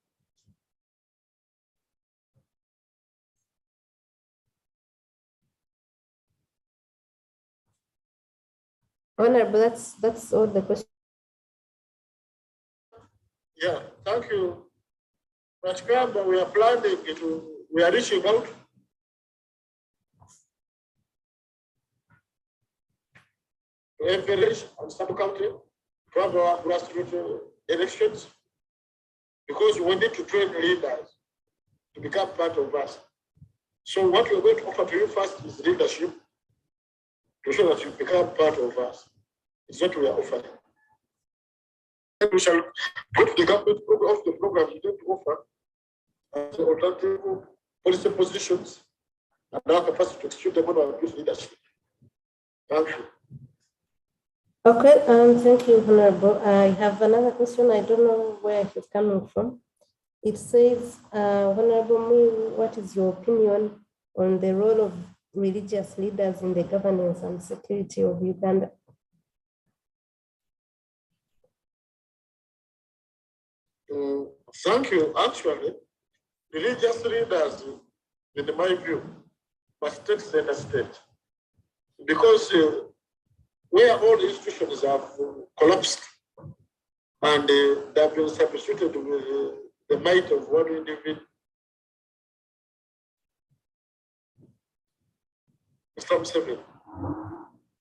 Honorable, that's all the questions. Yeah, thank you. Rachkamba, we are planning we are reaching out to every village and sub-county to have our grassroots elections, because we need to train leaders to become part of us. So what we're going to offer to you first is leadership, to show that you become part of us. It's what we are offering. And we shall go to the government of the program we need to offer as alternative policy positions and our capacity to execute them on our youth leadership. Thank you. Okay, thank you, Honorable. I have another question. I don't know where it's coming from. It says, Honorable Mwiru, what is your opinion on the role of religious leaders in the governance and security of Uganda? Thank you. Actually, religious leaders, in my view, must take center stage, because where all institutions have collapsed and they have been substituted with the might of one individual, from seven,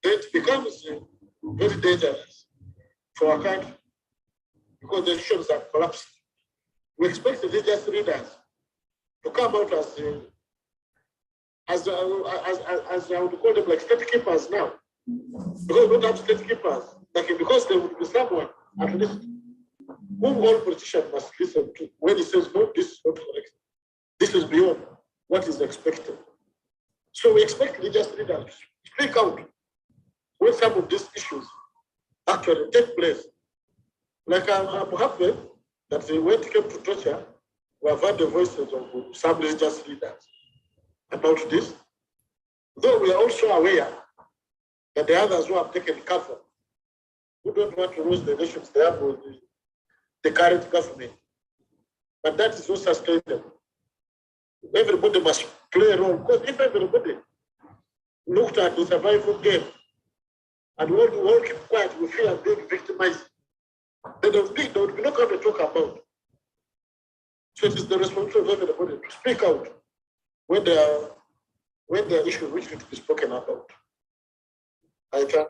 it becomes very dangerous for our country, because the institutions have collapsed. We expect the religious leaders to come out as I would call them, like state keepers now. Because we don't have state keepers, like, because there would be someone at least whom all politicians must listen to when he says, no, this is not correct. This is beyond what is expected. So we expect religious leaders to speak out when some of these issues actually take place. Like I'm happy that when it came to torture, we have heard the voices of some religious leaders about this, though we are also aware that the others who have taken cover, who don't want to lose the relations they have with the current government. But that is not sustainable. Everybody must play a role, because if everybody looked at the survival game and we all keep quiet, we feel being victimized, then there would be no kind to talk about. So it is the responsibility of everybody to speak out when there are issues which need to be spoken about. I thank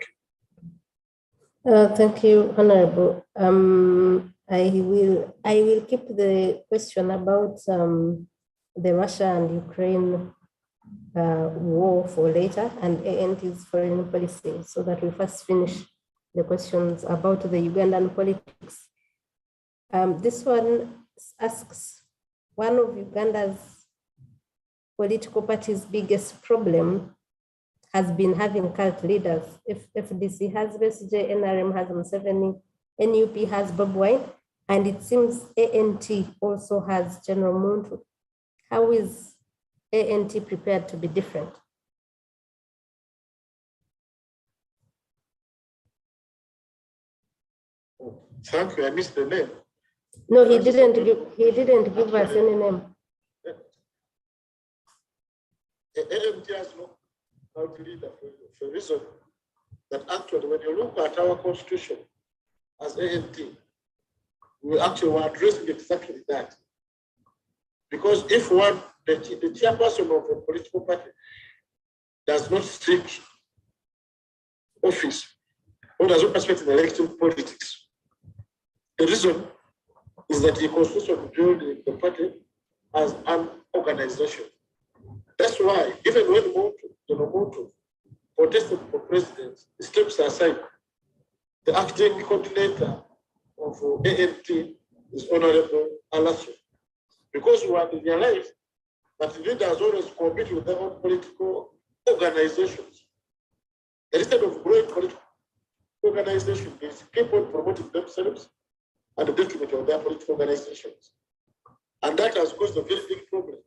you. Thank you, Honorable. I will keep the question about the Russia and Ukraine war for later, and ANT's foreign policy, so that we first finish the questions about the Ugandan politics. This one asks, one of Uganda's political parties' biggest problem has been having cult leaders. If FDC has BSJ, NRM has Museveni, NUP has Bob Wine, and it seems ANT also has General Mwiru. How is ANT prepared to be different? Thank you. I missed the name. No, he didn't give us any name. ANT has no cult leader for a reason that actually, when you look at our constitution as ANT, we actually were addressing exactly that. Because if the chairperson of a political party does not seek office or does not participate in electoral politics, the reason is that the constitution built the party as an organization. That's why, even when Mwiru protested for president, he steps aside. The acting coordinator of ANT is Honorable Alasso, because we have realized that leaders always compete with their own political organizations. Instead of growing political organizations, they keep on promoting themselves at the detriment of their political organizations. And that has caused a very big problem.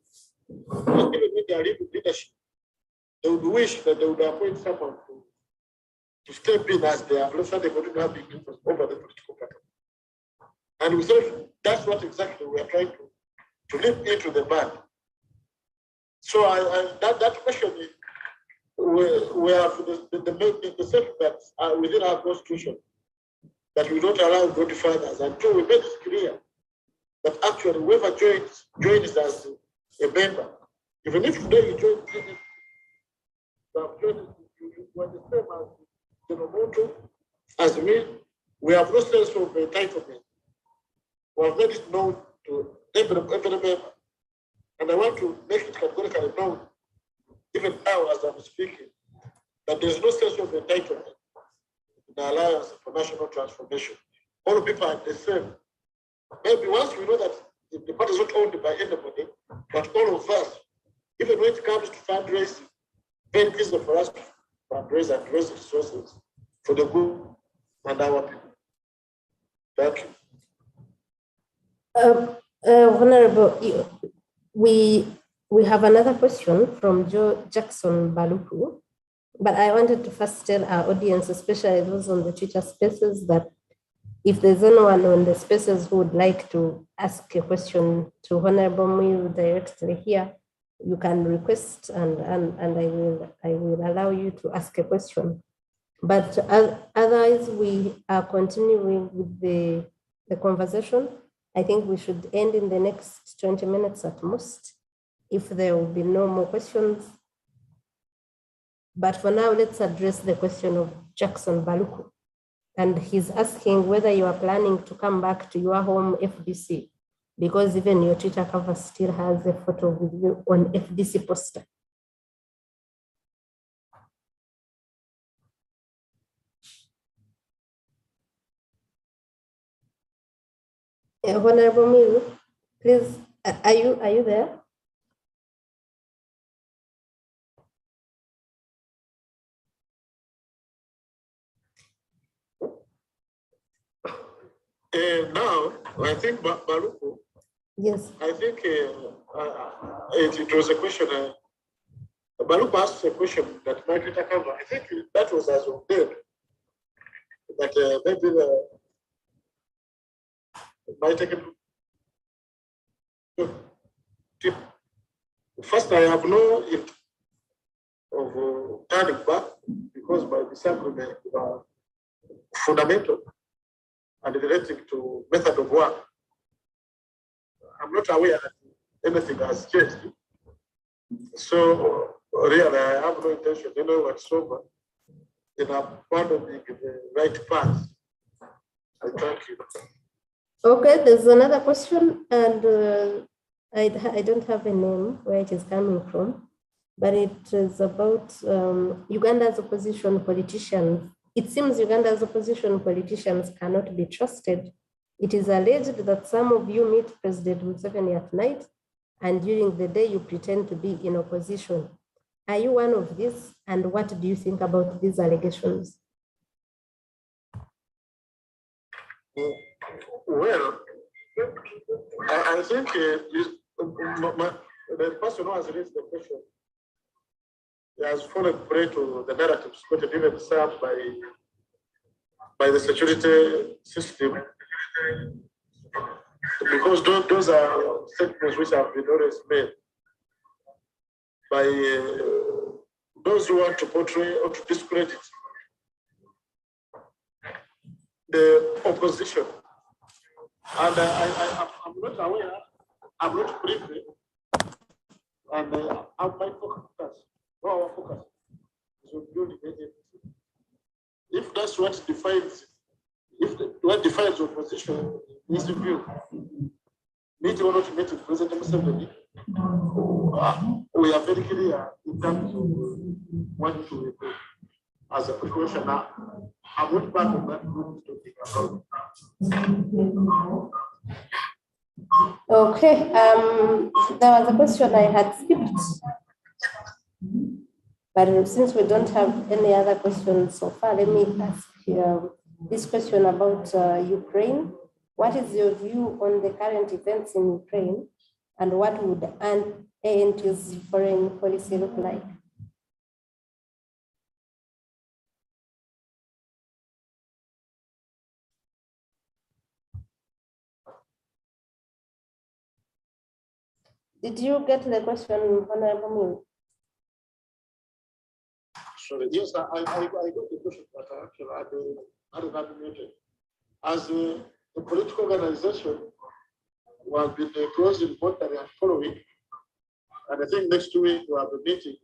Even when they are in leadership, they would wish that they would appoint someone to step in as they have left, they couldn't have been over the political party. And we thought that's what exactly we are trying to live into the band. So that question is, we have the fact that within our constitution that we don't allow godfathers until we make it clear that actually whoever joins as a member, even if today you join, you are the same as Genomoto, as we have no sense of entitlement. We have made it known to every member. And I want to make it categorically known, even now as I'm speaking, that there's no sense of entitlement in the Alliance for National Transformation. All people are the same. Maybe once we know that the party is not owned by anybody, but all of us, even when it comes to fundraising, very easy for us to fundraise and raise resources for the good and our people. Thank you. Honorable, we have another question from Joe Jackson Baluku, but I wanted to first tell our audience, especially those on the Twitter Spaces, that if there's anyone on the Spaces who would like to ask a question to Honorable Mwiru directly here, you can request, and I will allow you to ask a question. But otherwise, we are continuing with the conversation. I think we should end in the next 20 minutes at most, if there will be no more questions. But for now, let's address the question of Jackson Baluku. And he's asking whether you are planning to come back to your home FDC, because even your Twitter cover still has a photo with you on FDC poster. Honorable Mwiru, please, are you there? Now, I think Baluku. Yes. I think it was a question. Baluku asked a question that my Twitter cover. I think that was as of then. That maybe might take it. First, I have no hint of turning back because my disagreement are fundamental and relating to method of work. I'm not aware that anything has changed. So really, I have no intention whatsoever in abandoning the right path. I thank you. Okay, there's another question, and I don't have a name where it is coming from, but it is about Uganda's opposition politicians. It seems Uganda's opposition politicians cannot be trusted. It is alleged that some of you meet President Museveni at night, and during the day you pretend to be in opposition. Are you one of these, and what do you think about these allegations? Well, I think the person who has raised the question has fallen prey to the narratives quoted even some by the security system, because those are statements which have been always made by those who want to portray or to discredit the opposition. And I'm not aware, I'm not privy, and my focus, our focus is on building agency. If that's what defines, what defines opposition is the view, meet or not meet with President Museveni, we are very clear in terms of what to do as a precaution. Now, I'm not part of that group to think about. Okay, there was a question I had skipped, but since we don't have any other questions so far, let me ask this question about Ukraine. What is your view on the current events in Ukraine, and what would ANT's foreign policy look like? Did you get the question, Honorable Mwiru? Sorry, yes, I got the question, but actually I had another meeting. As a political organization, we have been closing monitoring and following, and I think next week we have a meeting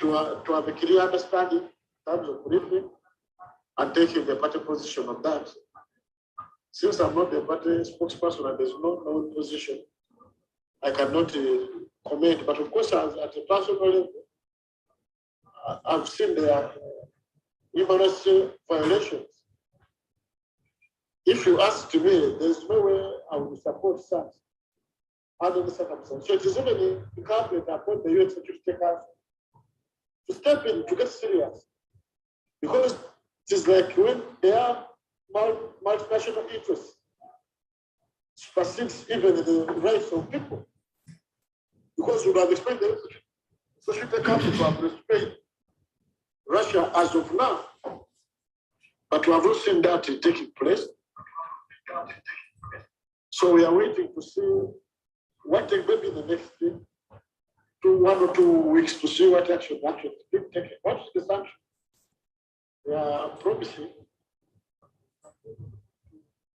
to have a clear understanding in terms of briefing and taking the party position on that. Since I'm not the party spokesperson and there's no position, I cannot comment. But of course, at a personal level, I've seen their numerous violations. If you ask me, there's no way I would support such under the circumstances. So it is even incumbent upon the UN security takers to step in, to get serious. Because it is like when there are multinational interests, supersedes even the rights of people. Because you have explained the social takers to have respect Russia as of now. But we have not seen that taking place. So we are waiting to see what maybe the next 1 or 2 weeks to see what action is being taken. What is the sanction? We are promising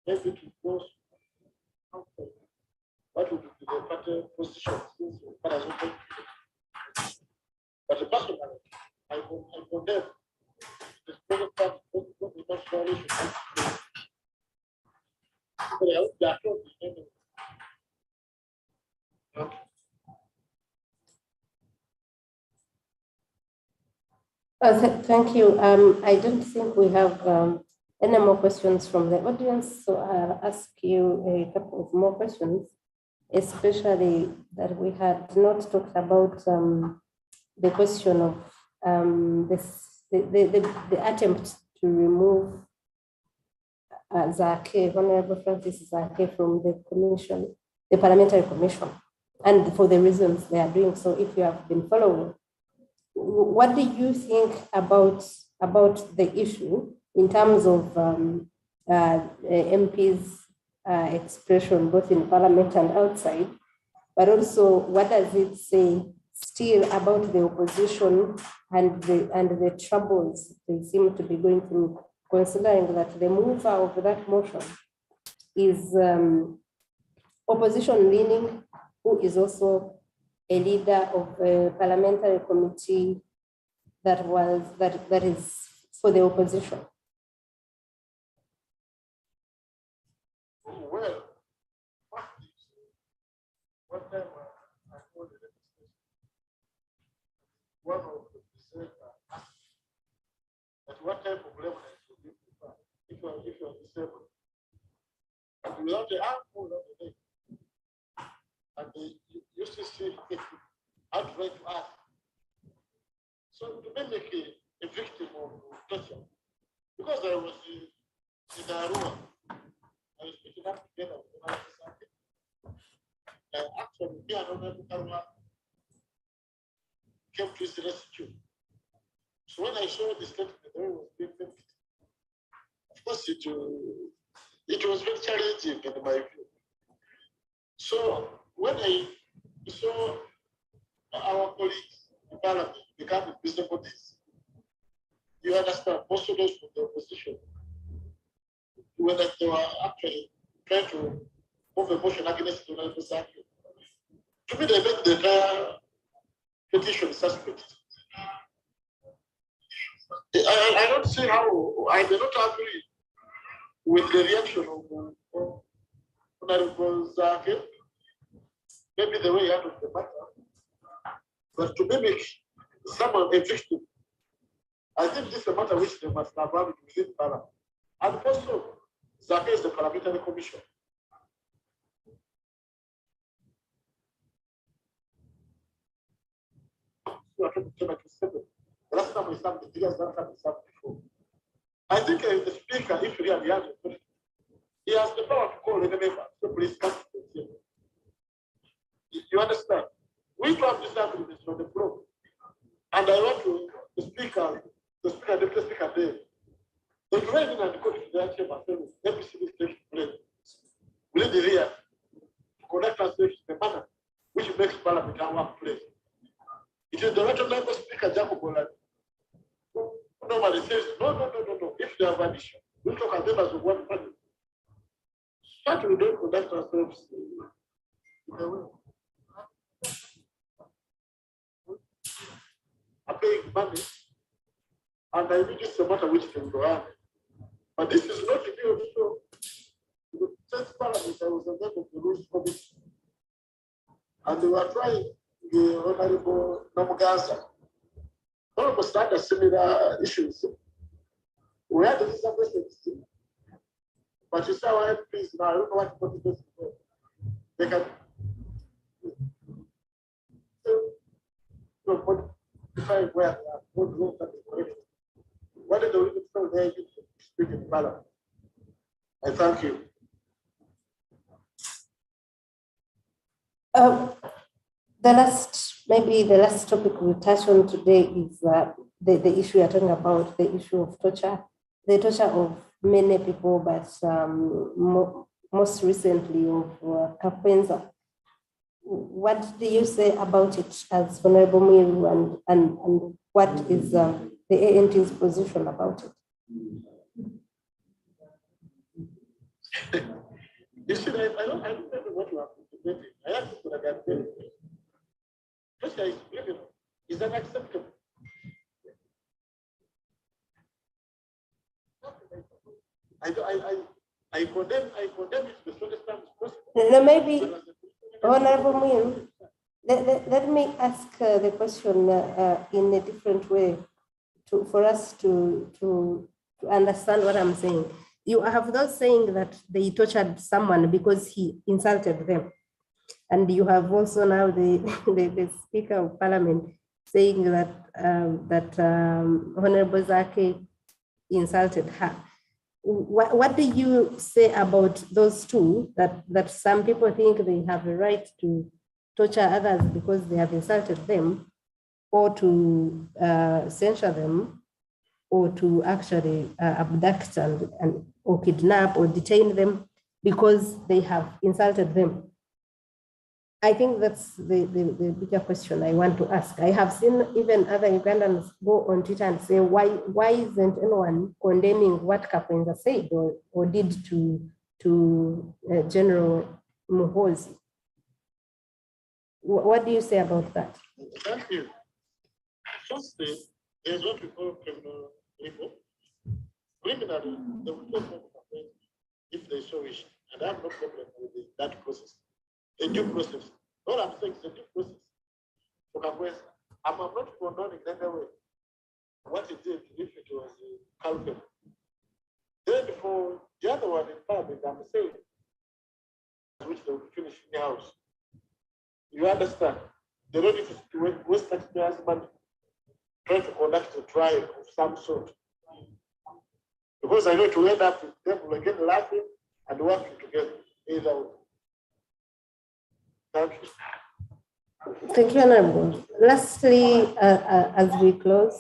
maybe to post what would be the party position but the person I condemn the present part of the violation. Thank you. I don't think we have any more questions from the audience, so I'll ask you a couple of more questions, especially that we had not talked about the question of the attempt to remove Zake, Honorable Francis Zake, from the commission, the parliamentary commission, and for the reasons they are doing so. If you have been following, what do you think about the issue in terms of MPs' expression both in parliament and outside, but also what does it say still about the opposition and the troubles they seem to be going through, considering that the mover of that motion is opposition leaning, who is also a leader of a parliamentary committee that is for the opposition? Well, what time I told the legislation, one of the presenters asked that what type of level should you prefer if you are disabled. And without the arm, without the leg. And they used to see outright to ask. So to make a victim of torture, because I was in Arua, I was picking up together with another circuit. Actually, me and Honorable Karma came to his rescue. So when I saw the statement, the way it was being made, of course it was very challenging in my view. So when I saw our colleagues in Parliament become business bodies, you understand, most of those from the opposition, when they were actually trying to move a motion against the Honorable Zake, to me they made the entire petition suspect. I don't see how, I do not agree with the reaction of Honorable Zake, maybe the way out of the matter, but to mimic someone, a victim, I think this is a matter which they must have within Parliament. And also, Zake is the parliamentary commission. The last time we started, the years that we started before. I think the speaker, if he has he has the power to call any member, so please come to the table. You understand? We have disagreements on the floor. And I want to, the speaker, deputy speaker there, they drive in and go to their chamber and say, every single station place. We need the rear to conduct ourselves in a manner which makes Parliament our workplace. It is the right honorable Speaker Jacob Boland who normally says, no. If they have an issue, we'll talk as members of one party. But we don't conduct ourselves in a way. I'm paying money, and I know this is a matter which can go on. But this is not to be also. In the first Parliament, I was a member of the Rules Committee, and they were trying the Honorable Namugaza. Almost under similar issues. We had this question, but you say, well, please, now I don't know what motivates them. They can modify where they are, what did the women tell their to speak in Parliament? I thank you. Maybe the last topic we touch on today is the issue you're talking about, the issue of torture, the torture of many people, but most recently of Kapenza. What do you say about it as Honorable Mwiru, and what is the ANT's position about it? You see, I don't know what you are debating. I asked you that I'm very torture is unacceptable. I condemn it to the shortest time possible. No, maybe, Honorable Mwiru, let me ask the question in a different way for us to understand what I'm saying. You have those saying that they tortured someone because he insulted them. And you have also now the Speaker of Parliament saying that Honorable Zaki insulted her. What do you say about those two, that some people think they have a right to torture others because they have insulted them, or to censure them, or to actually abduct and or kidnap or detain them because they have insulted them? I think that's the bigger question I want to ask. I have seen even other Ugandans go on Twitter and say, why isn't anyone condemning what Kapenza said or did to General Muhoozi? What do you say about that? Thank you. Firstly, there's what we call criminal labor. Criminally, they will take more complaint if they so wish. And I have no problem with that process. A due process. All I'm saying is a due process. I'm not condoning in any way what it did if it was culpable. Then for the other one in Parliament, I'm saying which they will finish in the house. You understand? They don't need to waste taxpayers' money trying to conduct a trial of some sort. Because I know to end up with them again laughing and working together. Either way. Thank you. Thank you, Honorable. Lastly, as we close,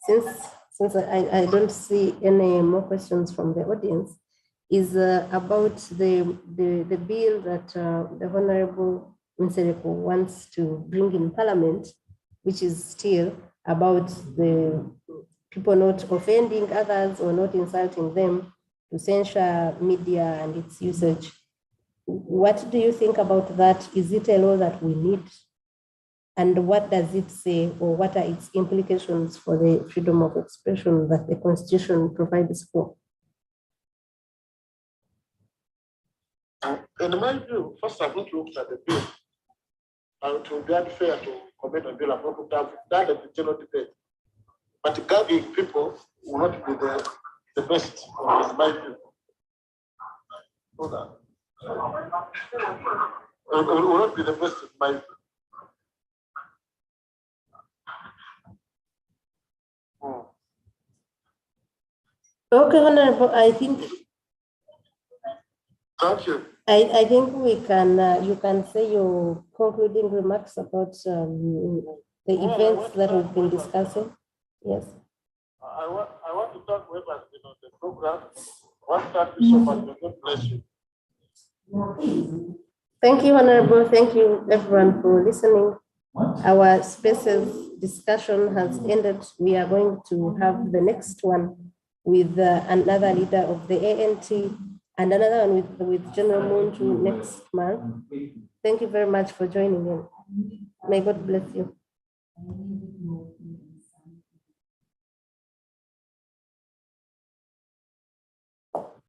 since I don't see any more questions from the audience, is about the bill that the Honorable Mwiru wants to bring in Parliament, which is still about the people not offending others or not insulting them, to censure media and its usage. What do you think about that? Is it a law that we need? And what does it say, or what are its implications for the freedom of expression that the Constitution provides for? In my view, first I've not looked at the bill. And it will be unfair to comment on the bill. I'm not going to have done the general debate. But gagging people will not be the best, in my view. Hold on. It will not be the best, in my view. Okay, Honorable, I think. Thank you. I think we can. You can say your concluding remarks about the events that we've been discussing. Yes. I want to thank whoever has been on the program. I want to thank you so much. God bless you. Thank you, Honorable. Thank you, everyone, for listening. Our spaces discussion has ended. We are going to have the next one with another leader of the ANT and another one with General Muntu next month. Thank you very much for joining in. May God bless you.